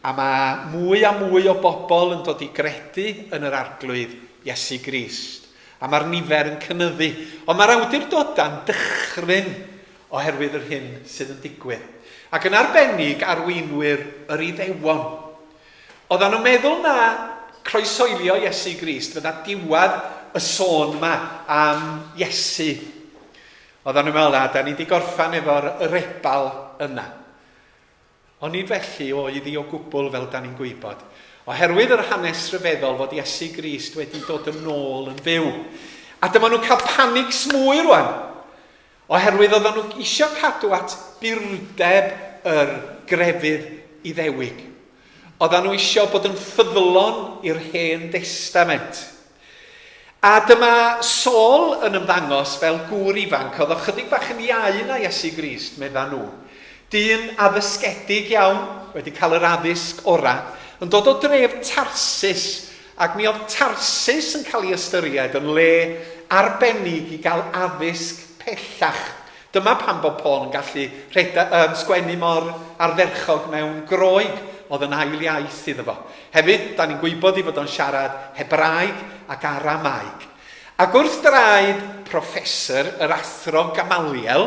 a mae mwy a mwy o bobl yn dod i gredu yn yr arglwydd Iesu Grist. A mae'r nifer yn cynyddu. Ond mae'r awdurdoda'n dychryn oherwydd yr hyn sydd yn digwydd. Ac yn arbennig arweinwyr yr Iddewon. Oeddan nhw'n meddwl na croesoelio Iesu Grist, fydda diwedd y sôn yma am Iesu. Oedden nhw'n meddwl, da ni wedi gorffan efo'r rebal yna. Ond nid felly oedd hi o gwbl fel da ni'n gwybod. Oherwydd yr hanes rhyfeddol fod Iesu Grist wedi dod yn ôl yn fyw. A dyma nhw'n cael panig smwy rwan. Oherwydd oedden nhw eisiau cadw at burdeb yr grefydd Iddewig. Oedden nhw eisiau bod yn ffyddlon i'r Hen Testament. A dyma Saul yn ymddangos fel gŵr ifanc, oedd ychydig bach yn iau na Iesu Grist, medda nhw. Dyn addysgedig iawn, wedi cael yr addysg ora, yn dod o dref Tarsus, ac mi oedd Tarsus yn cael ei ystyried yn le arbennig i gael addysg pellach. Dyma pan bod Paul yn gallu sgwennu mor ardderchog mewn Groeg, oedd yn ail iaith iddo fo. Hefyd, da ni'n gwybod i fod o'n siarad Hebraeg ac Aramaeg. Ac wrth draed profesor yr athro Gamaliel,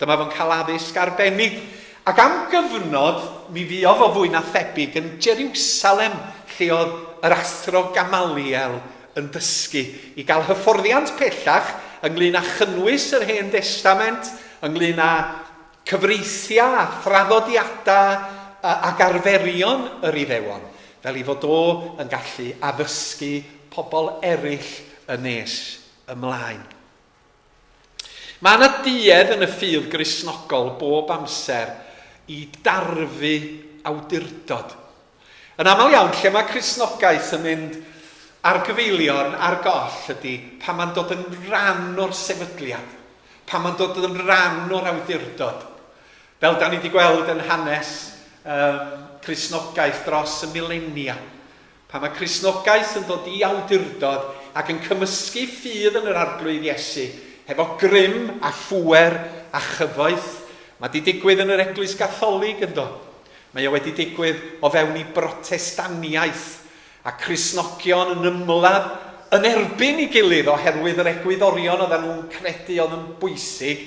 dyma fo'n cael addysg arbennig, ac am gyfnod mi fuodd o fwy na thebyg yn Jerusalem, lle oedd yr athro Gamaliel yn dysgu i gael hyfforddiant pellach ynglyn â chynnwys yr Hen Testament, ynglyn â cyfreithiau a thraddodiadau ac arferion yr Iddewon, fel i fod o yn gallu addysgu pobl eraill y nes ymlaen. Mae yna duedd yn y ffydd Gristnogol bob amser i darfu awdurdod. Yn aml iawn, lle mae Cristnogaeth yn mynd ar gyfeilion ar goll ydy pan mae'n dod yn ran o'r sefydliad, pan mae'n dod yn ran o'r awdurdod. Fel da ni wedi gweld yn hanes Cristnogaeth dros y milenia. Pan mae Cristnogaeth yn dod i awdurdod ac yn cymysgu ffydd yn yr arglwydd Iesu, hefo grym a phwer a chyfoeth. Mae wedi digwydd yn yr Eglwys Gatholig yndo. Mae o wedi digwydd o fewn i Brotestaniaeth, a Cristnogion yn ymladd yn erbyn i gilydd oherwydd yr egwyddorion oedden nhw'n credu oedd yn bwysig,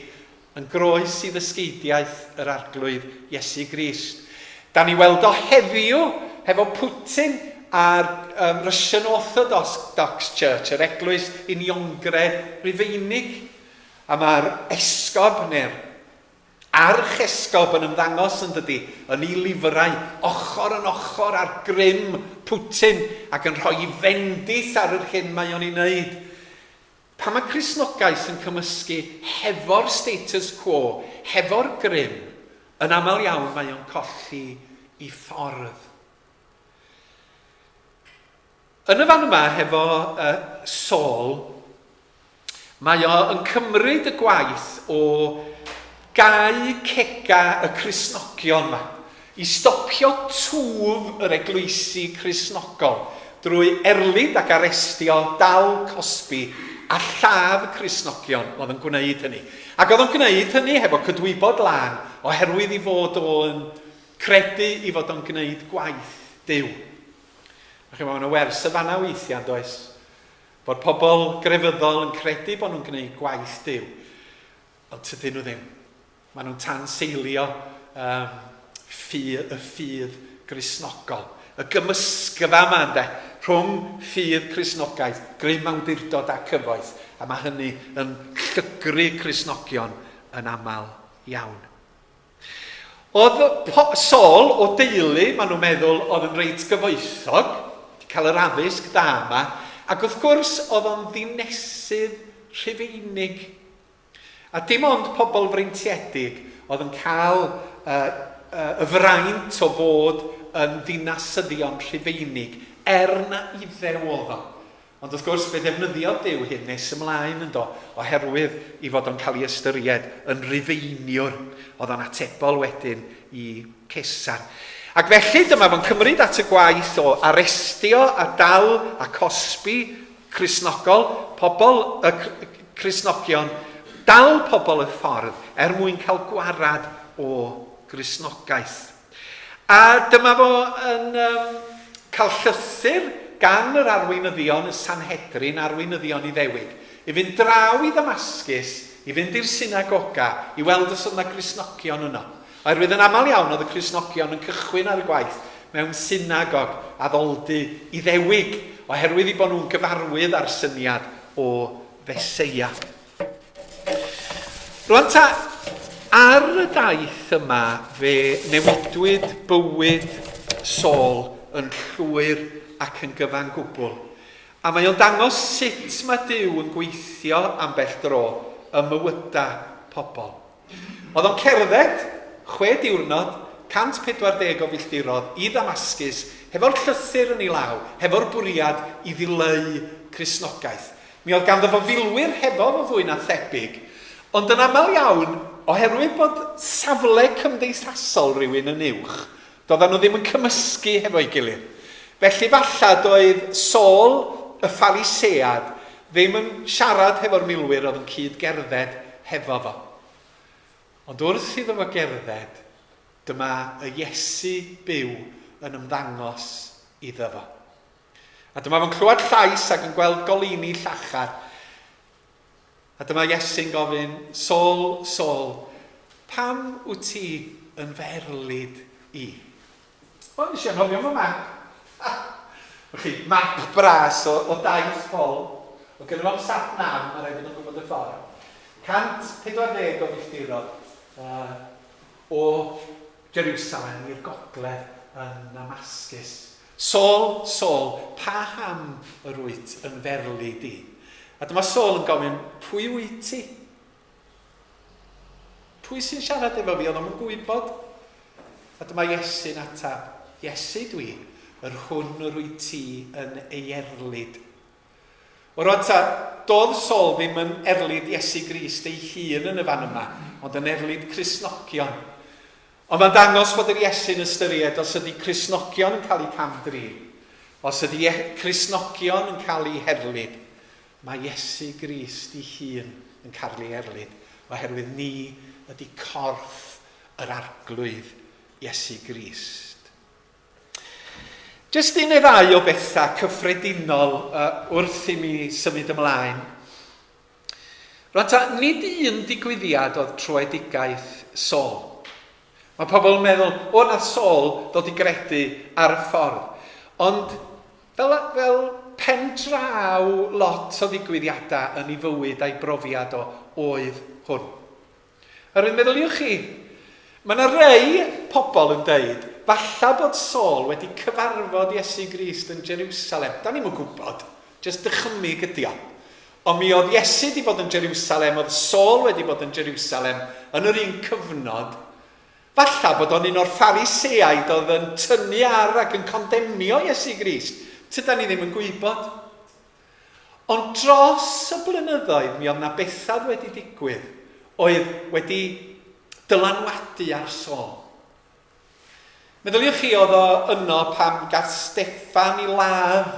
yn groes i ddysgeidiaeth yr arglwydd Iesu Grist. Da ni weld o heddiw hefo Putin a'r Russian Orthodox Church, yr eglwys Uniongred Rufeinig. A mae'r esgob neu'r archesgob yn ymddangos yn dydi, yn ei lifrau, ochr yn ochr ar grym Putin ac yn rhoi fendith ar yr hyn mae o'n ei wneud. Pan mae Cristnogaeth yn cymysgu hefo'r status quo, hefo'r grym, yn aml iawn mae o'n colli i ffordd. Yn y fan yma hefo Saul, mae o yn cymryd y gwaith o gau cega y Cristnogion yma, i stopio twf yr eglwysi Cristnogol drwy erlyd ac arestio Dal Cosby a lladd Cristnogion oedd yn gwneud hynny. Ac oedd yn gwneud hynny hefo cydwybod lan oherwydd i fod o'n credu i fod o'n gwneud gwaith Duw. Ac mae yna wers y fanna weithiau, does? Bod pobl grefyddol yn credu bod nhw'n gwneud gwaith Duw. Ond tydyn nhw ddim. Maen nhw'n tanseilio y ffydd Gristnogol. Y gymysgfa yma, ynde, rhwng ffydd Cristnogaeth, grym awdurdod a cyfoeth. A mae hynny yn llygru Cristnogion yn aml iawn. Oedd Saul o deulu, maen nhw'n meddwl, oedd yn reit gyfoethog, wedi cael yr addysg da yma, ac wrth gwrs oedd o'n ddinesydd Rhufeinig. A dim ond pobl freintiedig oedd yn cael y fraint o fod yn ddinasyddion Rhufeinig, na Iddew oedd o. Ond wrth gwrs, fe ddefnyddio Duw hyn nes ymlaen yn do, oherwydd i fod o'n cael ei ystyried yn Rufeiniwr. Oedd o'n atebol wedyn i Cesar. Ac felly dyma fo'n cymryd at y gwaith o arestio a Dal a Cosby Cristnogol, pobl Cristnogion, dal pobl y ffordd mwyn cael gwarad o Gristnogaeth. A dyma fo yn cael llythyr gan yr arweinyddion, y Sanhedrin, arweinyddion Iddewig, i fynd draw i Ddamascus, i fynd i'r synagoga, i weld os oedd yna Cristnogion yno. Oherwydd yn aml iawn oedd y Cristnogion yn cychwyn ar y gwaith mewn synagog a ddoldu i ddewig oherwydd i bod nhw'n gyfarwydd ar syniad o Feseia. Rwan ta, ar y daith yma fe newidwyd bywyd Saul yn llwyr ac yn gyfan gwbl. A mae o'n dangos sut mae Duw yn gweithio ambell dro y mywydau pobl. Oedd o'n cerdded 6 diwrnod, 140 o filltirodd i Ddamascus, hefo'r llythyr yn ei law, hefo'r bwriad i ddileu Cristnogaeth. Mi oedd ganddo fo filwyr hefo fo fwy na thebyg, ond yn aml iawn, oherwydd bod safle cymdeithasol rhywun yn uwch, doedden nhw ddim yn cymysgu hefo'i gilydd. Felly falla doedd Saul, y Pharisead, ddim yn siarad hefo'r milwyr oedd yn cyd gerdded hefo fo. Ond wrth iddo fo gerdded, dyma y Iesu byw yn ymddangos iddo fo. A dyma fo'n clywed llais ac yn gweld golini llachar. A dyma Iesu'n gofyn, Saul, Saul, pam wyt ti yn ferlid i? O, nes i'n hofio fo map. Map bras o Daith fawl. O gynnu fo'n sat nam, mae'n rhaid yn gwybod y ffordd. 140 o filltirodd o Jerusalem i'r gogledd yn Ddamascus. Saul, Saul, pa ham yr wyt yn ferlid i? A dyma Saul yn gofyn, pwy wyt ti? Pwy sy'n siarad efo fi, ond o'n gwybod? A dyma Iesu'n atab, Iesu dwi, yr hwn yr wyt ti yn ei erlid. O rwan ta, doedd Saul ddim yn erlid Iesu Grist ei hun yn y fan yma, ond yn erlid Cristnogion. Ond mae'n dangos fod yr Iesu'n ystyried os ydy Cristnogion yn cael eu camdrin, os ydy Cristnogion yn cael eu herlid, mae Iesu Grist ei hun yn cael ei erlid, oherwydd ni ydy corff yr arglwydd Iesu Grist. Jyst un neu ddau o bethau cyffredinol wrth i mi symud ymlaen. Rwan ta, nid un digwyddiad oedd troedigaeth Saul. Mae pobl yn meddwl, o na Saul ddod i gredu ar y ffordd. Ond fel pen draw lot o ddigwyddiadau yn ei fywyd a'i brofiad o oedd hwn. Arwydd meddyliwch chi, mae yna rei pobl yn deud, falla bod Saul wedi cyfarfod Iesu Grist yn Jerusalem. Da ni'n gwybod, jyst dychymig ydi o. Ond mi oedd Iesu wedi bod yn Jerusalem, oedd Saul wedi bod yn Jerusalem yn yr un cyfnod. Falla bod o'n un o'r Phariseaid oedd yn tynnu ar ac yn condemnio Iesu Grist. Tyda ni ddim yn gwybod. Ond dros y blynyddoedd, mi oedd na bethau wedi digwydd, oedd wedi dylanwadu ar Saul. Meddyliwch chi oedd o yno pam gath Steffan i ladd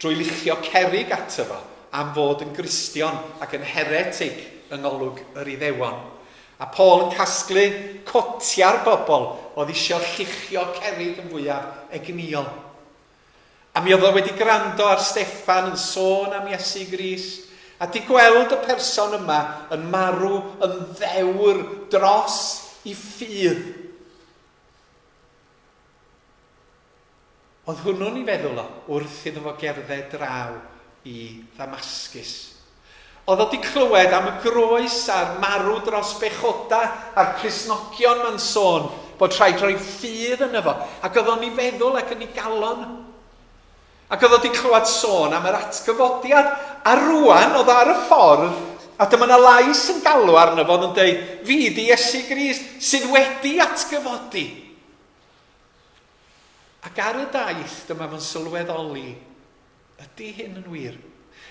drwy luchio cerig ato fo am fod yn Gristion ac yn heretig yng ngolwg yr Iddewon. A Paul yn casglu cotia'r bobl oedd eisiau lluchio cerig yn fwyaf egnïol. A mi oedd o wedi gwrando ar Steffan yn sôn am Iesu Grist a di gweld y person yma yn marw yn ddewr dros i ffydd. Oedd hwnnw'n ei feddwl o wrth iddo fo gerdded draw i Ddamascus. Oedd o wedi clywed am y groes a'r marw dros bechoda a'r Cristnogion ma'n sôn bod rhaid rhoi ffydd yn efo. Ac oedd o'n ei feddwl ac yn ei galon. Ac oedd o wedi clywed sôn am yr atgyfodiad. A rwan oedd ar y ffordd, a dyma yna lais yn galw arno fo yn dweud, fi di Iesu Grist sydd wedi atgyfodi. Ac ar y daith, dyma fo'n sylweddoli, ydy hyn yn wir.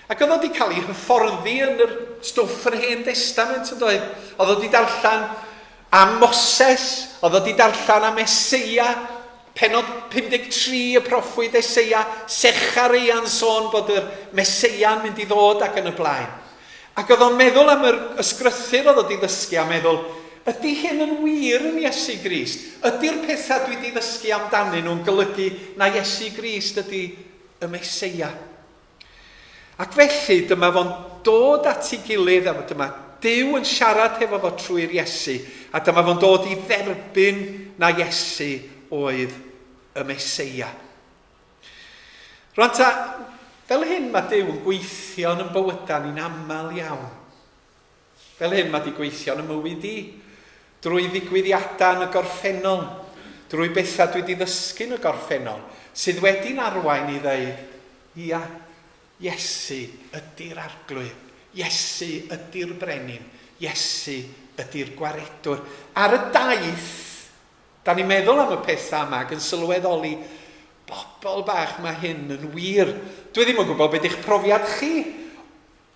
Ac oedd o wedi cael ei hyfforddi yn yr stwff yr Hen Testament yn dweud. Oedd o wedi darllen am Moses, oedd o wedi darllen am Eseia, penod 53 y proffwyd Eseia, Secharia'n sôn bod yr Meseia'n mynd i ddod ac yn y blaen. Ac oedd o'n meddwl am yr ysgrythyr oedd o wedi ddysgu a meddwl, ydy hyn yn wir yn Iesu Grist? Ydy'r pethau dwi wedi ddysgu amdanyn nhw'n golygu na Iesu Grist ydy y Meseia? Ac felly dyma fo'n dod at ei gilydd a dyma Duw yn siarad hefo fo trwy'r Iesu a dyma fo'n dod i dderbyn na Iesu oedd y Meseia. Rwan ta, fel hyn mae Duw yn gweithio yn bywydau ni'n aml iawn. Fel hyn mae di gweithio yn y mywyd i, drwy ddigwyddiadau yn y gorffennol, drwy bethau dwi wedi ddysgu yn y gorffennol, sydd wedi'n arwain i ddeud, ia, Iesu ydy'r arglwydd, Iesu ydy'r brenin, Iesu ydy'r gwaredwr. Ar y daith, da ni'n meddwl am y pethau yma, ac yn sylweddoli, bobl bach mae hyn yn wir. Dwi ddim yn gwybod beth eich profiad chi.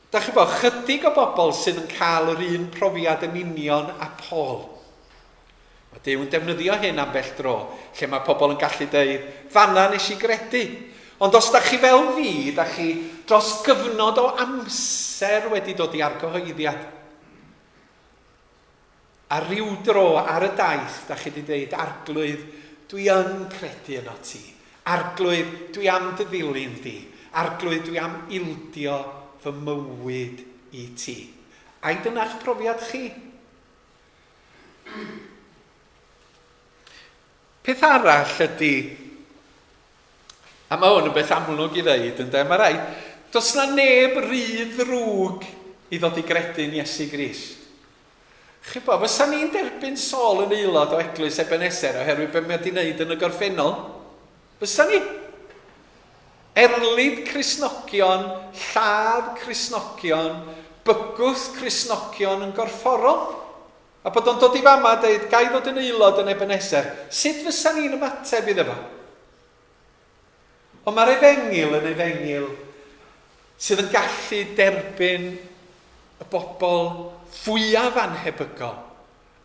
Da chi'n bod, chydig o bobl sydd yn cael yr un profiad yn union a Paul. Mae Duw yn defnyddio hyn am bell dro, lle mae pobl yn gallu dweud, fanna nes i gredu. Ond os da chi fel fi, da chi dros gyfnod o amser wedi dod i argyhoeddiad. A ryw dro ar y daith, da chi wedi dweud, arglwydd, dwi yn credu yno ti. Arglwydd, dwi am dy ddilyn di. Arglwydd, dwi am ildio fy mywyd i ti. A dyna'ch profiad chi. Peth arall ydy, a mae hwn yn beth amlwg i ddeud, ynddo, mae rai, does na neb rhy ddrwg i ddod i gredu'n Iesu Grist. Chi bo, fysa ni'n derbyn Saul yn aelod o Eglwys Ebeneser oherwydd beth mae wedi wneud yn y gorffennol? Fysa ni? Erlyd Cristnogion, lladd Cristnogion, bygwth Cristnogion yn gorfforol. A bod o'n dod i fama a dweud, gai ddod yn aelod yn Ebeneser, sut fysa ni'n ymateb iddo fo? Ond mae'r efengil yn efengil sydd yn gallu derbyn y bobl fwyaf anhebygol.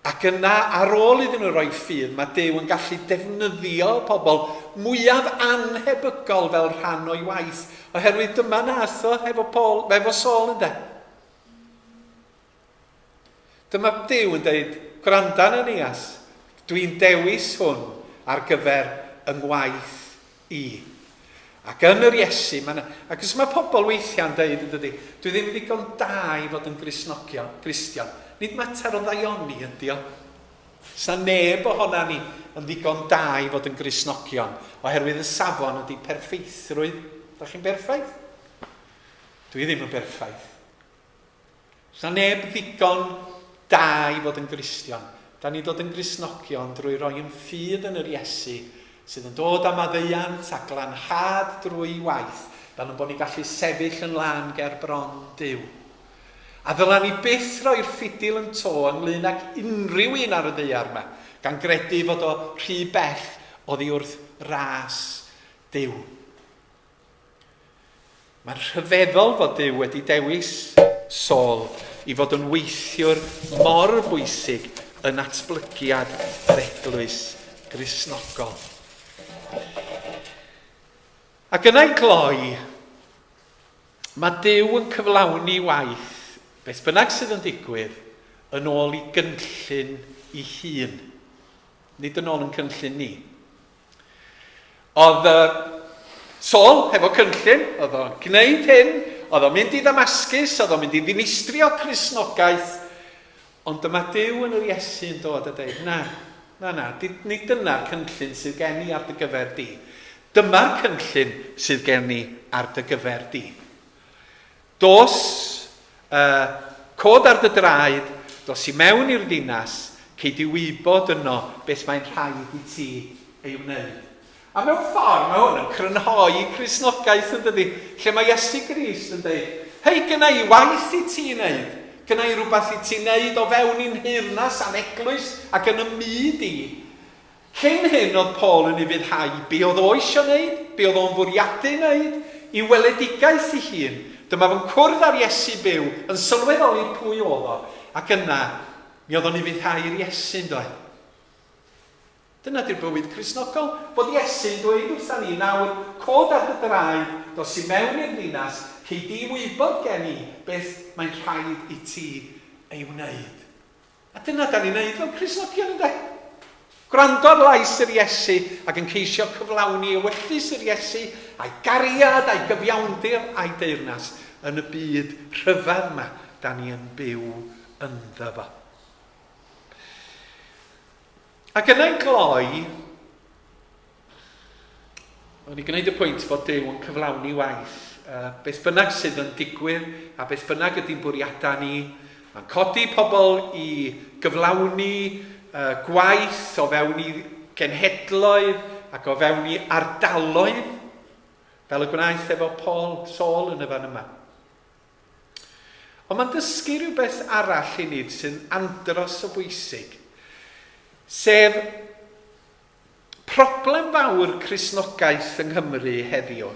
Ac yna, ar ôl iddyn nhw roi ffydd, mae Duw yn gallu defnyddio pobl mwyaf anhebygol fel rhan o'i waith. Oherwydd dyma nath o efo Saul ynde. Dyma Duw yn dweud, gwranda Ananias, dwi'n dewis hwn ar gyfer yng ngwaith i. Ac yn yr Iesu, ac os mae pobl weithiau'n dweud, dwi ddim yn ddigon da i fod yn Gristion. Nid mater o ddaioni ydi o. Sa neb ohona ni yn ddigon da i fod yn Grisnogion, oherwydd y safon ydi perfeithrwydd. Da chi'n berffaith? Dwi ddim yn berffaith. Sa neb ddigon da i fod yn Gristion. Da ni dod yn Grisnogion drwy roi yn ffydd yn yr Iesu, sydd yn dod am addeiant a glanhad drwy waith, fel yn bod ni'n gallu sefyll yn lan ger bron Duw. A ddyla ni byth roi'r ffidil yn to ynglyn ag unrhyw un ar y ddeiar yma, gan gredu fod o rhy bell oddi wrth ras Duw. Mae'n rhyfeddol fod Duw wedi dewis Saul i fod yn weithiwr mor bwysig yn atblygiad yr Eglwys Gristnogol. Ac yna'i gloi, mae Duw yn cyflawni waith, beth bynnag sydd yn digwydd, yn ôl i gynllun ei hun. Nid yn ôl yn cynllun ni. Oedd Saul hefo cynllun, oedd o'n gwneud hyn, oedd o'n mynd i Ddamascus, oedd o'n mynd i ddinistrio Cristnogaeth, ond dyma Duw yn yr Iesu yn dod a dweud, na, nid dyna'r cynllun sydd gen i ar dy gyfer di. Dyma'r cynllun sydd gen i ar dy gyfer di. Dos cod ar dy draed, dos i mewn i'r ddinas, cei di wybod yno beth mae'n rhaid i ti ei wneud. A mewn ffordd mae hwn yn crynhoi Cristnogaeth yn dydi, lle mae Iesu Grist yn dweud, hei, gyna i waith i ti wneud, gyna i rhywbeth i ti wneud o fewn i'n hirnas a'n eglwys ac yn y myd i. Cyn hyn oedd Paul yn ei fyddhau, be oedd o eisiau wneud, be oedd o'n fwriadu wneud, i weledigaeth ei hun. Dyma fy'n cwrdd ar Iesu byw, yn sylweddoli pwy oedd o, ac yna, mi oedd o'n ei fyddhau i'r Iesu'n dweud. Dyna di'r bywyd Cristnogol, bod Iesu'n dweud wrtha ni nawr, cod ar dy draed, dos i mewn i'r ddinas, cei di wybod gen i beth mae'n rhaid i ti ei wneud. A dyna da ni'n wneud fel Cristnogion yn dweud. Gwrando ar lais yr Iesu ac yn ceisio cyflawni ewyllus yr Iesu a'i gariad, a'i gyfiawnder a'i deyrnas yn y byd rhyfedd yma da ni yn byw ynddo fo. Ac yna'n gloi, O'n i gwneud y pwynt fod Duw yn cyflawni waith. Beth bynnag sydd yn digwydd a beth bynnag ydy'n bwriadau ni. Mae'n codi pobl i gyflawni gwaith o fewn i genhedloedd ac o fewn i ardaloedd, fel y gwnaeth efo Saul yn y fan yma. Ond mae'n dysgu rhywbeth arall i ni sy'n andros o bwysig, sef problem fawr Cristnogaeth yng Nghymru heddiw.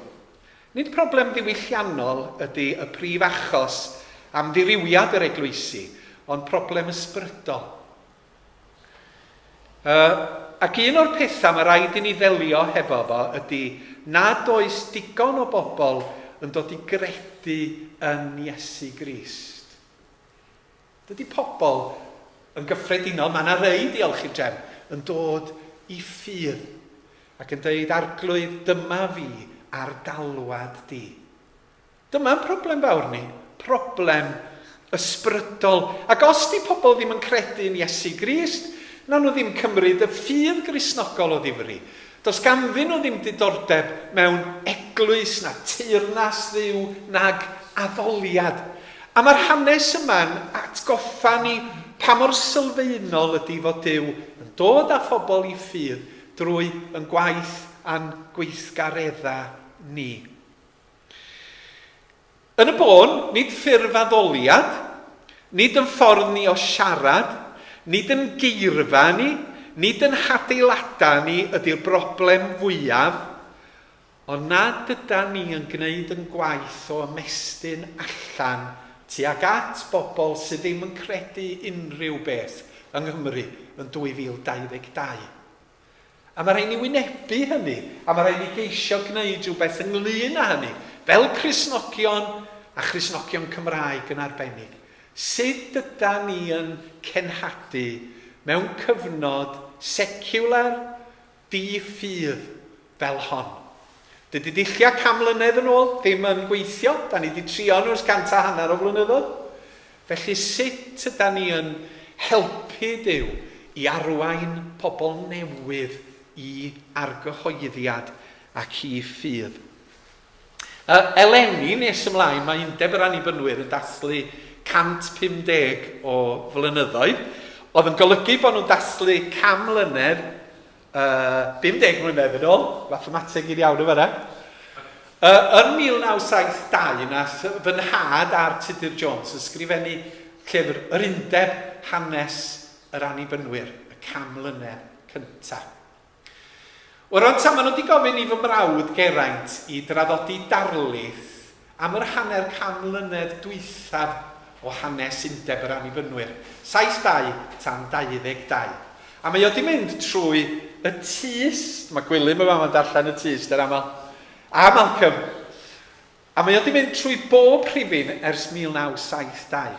Nid problem ddiwylliannol ydy y prif achos am ddirywiad yr eglwysi, ond problem ysbrydol. Ac un o'r pethau mae rhaid i ni ddelio hefo fo ydy nad oes digon o bobl yn dod i gredu yn Iesu Grist. Dydy pobl yn gyffredinol, mae yna rei, diolch i Jem, yn dod i ffydd ac yn dweud arglwydd, dyma fi ar dalwad di. Dyma'n problem fawr ni, problem ysbrydol. Ac os di pobl ddim yn credu yn Iesu Grist, na nhw ddim cymryd y ffydd Gristnogol o ddifri. Does ganddyn nhw ddim diddordeb mewn eglwys na teyrnas ddiw nag addoliad. A mae'r hanes yma'n atgoffa ni pa mor sylfaenol ydy fod Duw yn dod â phobl i ffydd drwy yn gwaith a'n gweithgareddau ni. Yn y bôn, nid ffurf addoliad, nid yn ffordd ni o siarad, nid yn geirfa ni, nid yn hadeiladau ni ydy'r broblem fwyaf, ond nad yda ni yn gwneud yn gwaith o ymestyn allan tuag at bobl sydd ddim yn credu unrhyw beth yng Nghymru yn 2022. A mae rhaid ni wynebu hynny, a mae rhaid ni geisio gwneud rhywbeth ynglyn â hynny, fel Cristnogion a Christnogion Cymraeg yn arbennig. Sut yda ni yn cenhadu mewn cyfnod seciwlar, di-ffydd fel hon? Dydy dullia cam mlynedd yn ôl ddim yn gweithio, da ni wedi trio nhw ers 150 o flynyddoedd. Felly sut yda ni yn helpu Duw i arwain pobl newydd i argyhoeddiad ac i ffydd? Eleni nes ymlaen, mae Undeb yr Annibynwyr yn dathlu 150 o flynyddoedd, oedd yn golygu bod nhw'n dathlu cam mlynedd 50 mlynedd yn ôl, mathemateg i'r iawn yma. Yn 1972, nath fy nhad ar Tudur Jones ysgrifennu llyfr Yr Undeb Hanes yr Annibynwyr, y cam mlynedd cyntaf. Wrth ta, maen nhw wedi gofyn i fy mrawd Geraint i draddodi darlith am yr hanner cam mlynedd dwythaf o hanes Undeb yr Annibynwyr, 72 tan 22. A mae o wedi mynd trwy y tyst, mae Gwilym yma yn darllen y tyst yr aml, a Malcolm. A mae o wedi mynd trwy bob rhifin ers 1972.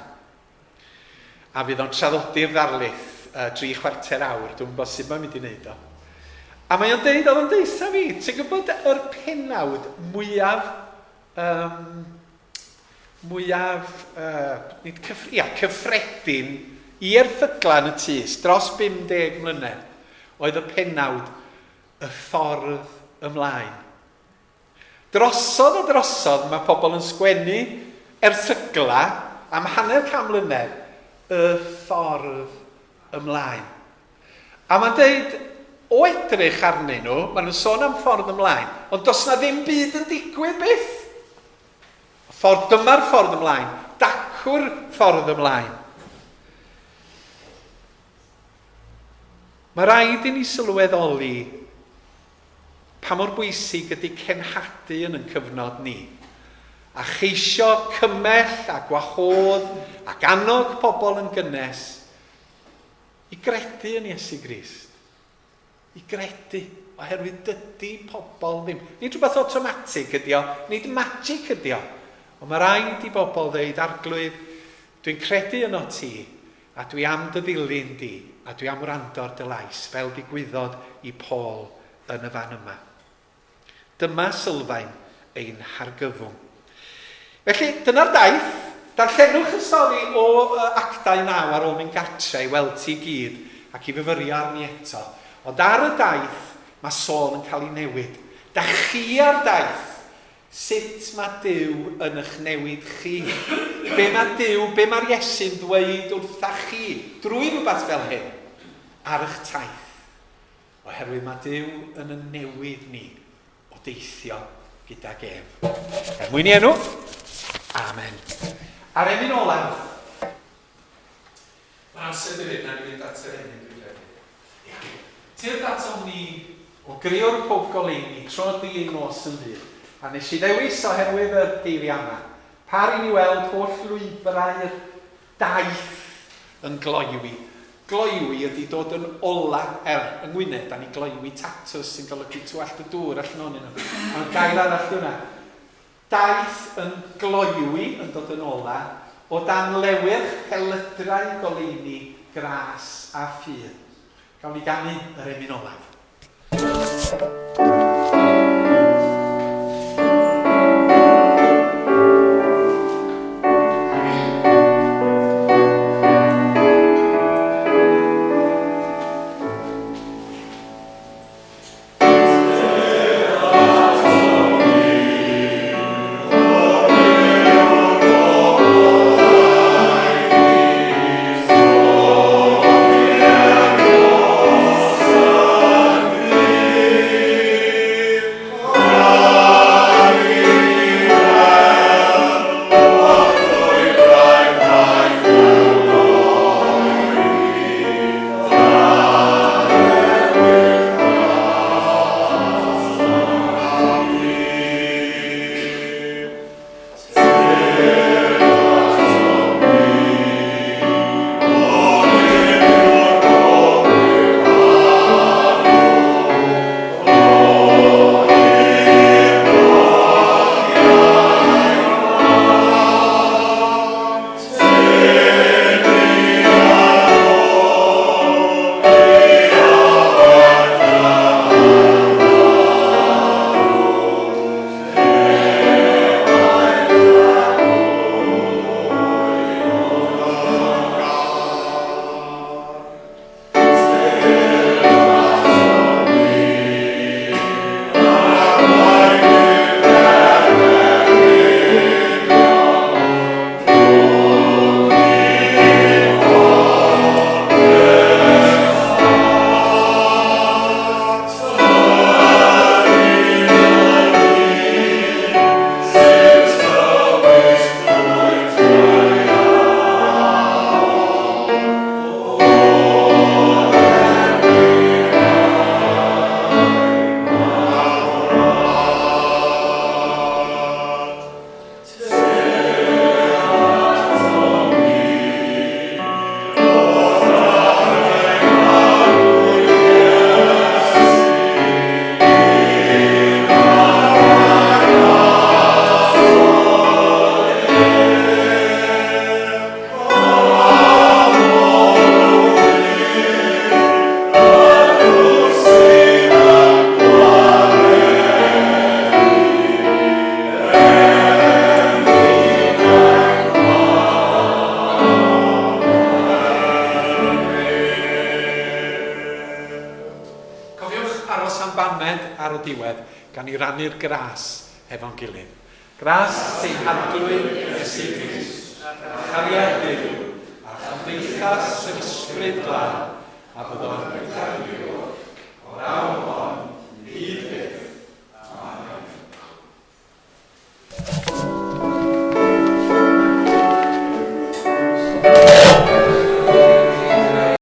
A fydd o'n traddodi'r ddarlith 3/4 awr, dwi'n bod sut mae'n mynd i wneud o. A mae o'n deud, oedd o'n deitha fi, ti'n gwybod yr pennawd cyffredin i erthyglan y tys dros 50 mlynedd, oedd y pennawd y ffordd ymlaen. Drosodd a drosodd mae pobl yn sgwennu erthygla am hanner cam mlynedd y ffordd ymlaen. A mae'n deud, o edrych arnyn nhw, maen nhw'n sôn am ffordd ymlaen, ond does na ddim byd yn digwydd beth. Dyma'r ffordd ymlaen, dacwr ffordd ymlaen. Mae rhaid i ni sylweddoli pa mor bwysig ydy cenhadu yn cyfnod ni, a cheisio cymell a gwahodd ac annog pobl yn gynnes i gredu yn Iesu Grist. I gredu, oherwydd dydy pobl ddim. Nid rhywbeth automatig ydy o, nid magic ydy o. Ond mae rhaid i bobl ddeud arglwydd, dwi'n credu yno ti, a dwi am dy ddilyn di, a dwi am wrando'r dy lais, fel digwyddodd i Paul yn y fan yma. Dyma sylfaen ein hargyfwng. Felly, dyna'r daith. Darllenwch y stori o Acdau 9 ar ôl mynd gartre i weld ti gyd ac i fyfyrio arni eto. Ond ar y daith, mae Saul yn cael ei newid. Da chi ar daith, sut mae Dyw yn eich newid chi? Be mae'r Iesu'n dweud wrtha chi drwy rhywbeth fel hyn ar eich taith? Oherwydd mae Dyw yn y newid ni o deithio gydag ef. Mwyn i enw? Amen. Ar emyn olaf. Mae'n amser dy fynd, na ni fynd at yr emyn dwi'n credu. Tu'r datom ni o grio'r pob goleuni tro di ein nos yn fydd. A nes i ddewis oherwydd y geiriau yma. Par i ni weld holl lwybrau'r daith yn gloiwi. Gloiwi ydy dod yn ola yng Ngwynedd. Da ni gloiwi tatws sy'n golygu twallt y dŵr allan o'n nhw. Mae'n gair arall hwnna. Daith yn gloiwi yn dod yn ola o dan lewyrch pelydrau goleuni gras a ffyr. Gawn ni ganu yr emyn olaf. Gan i rannu'r gras efo'n gilydd. Gras sy'n arglwydd Iesu Grist.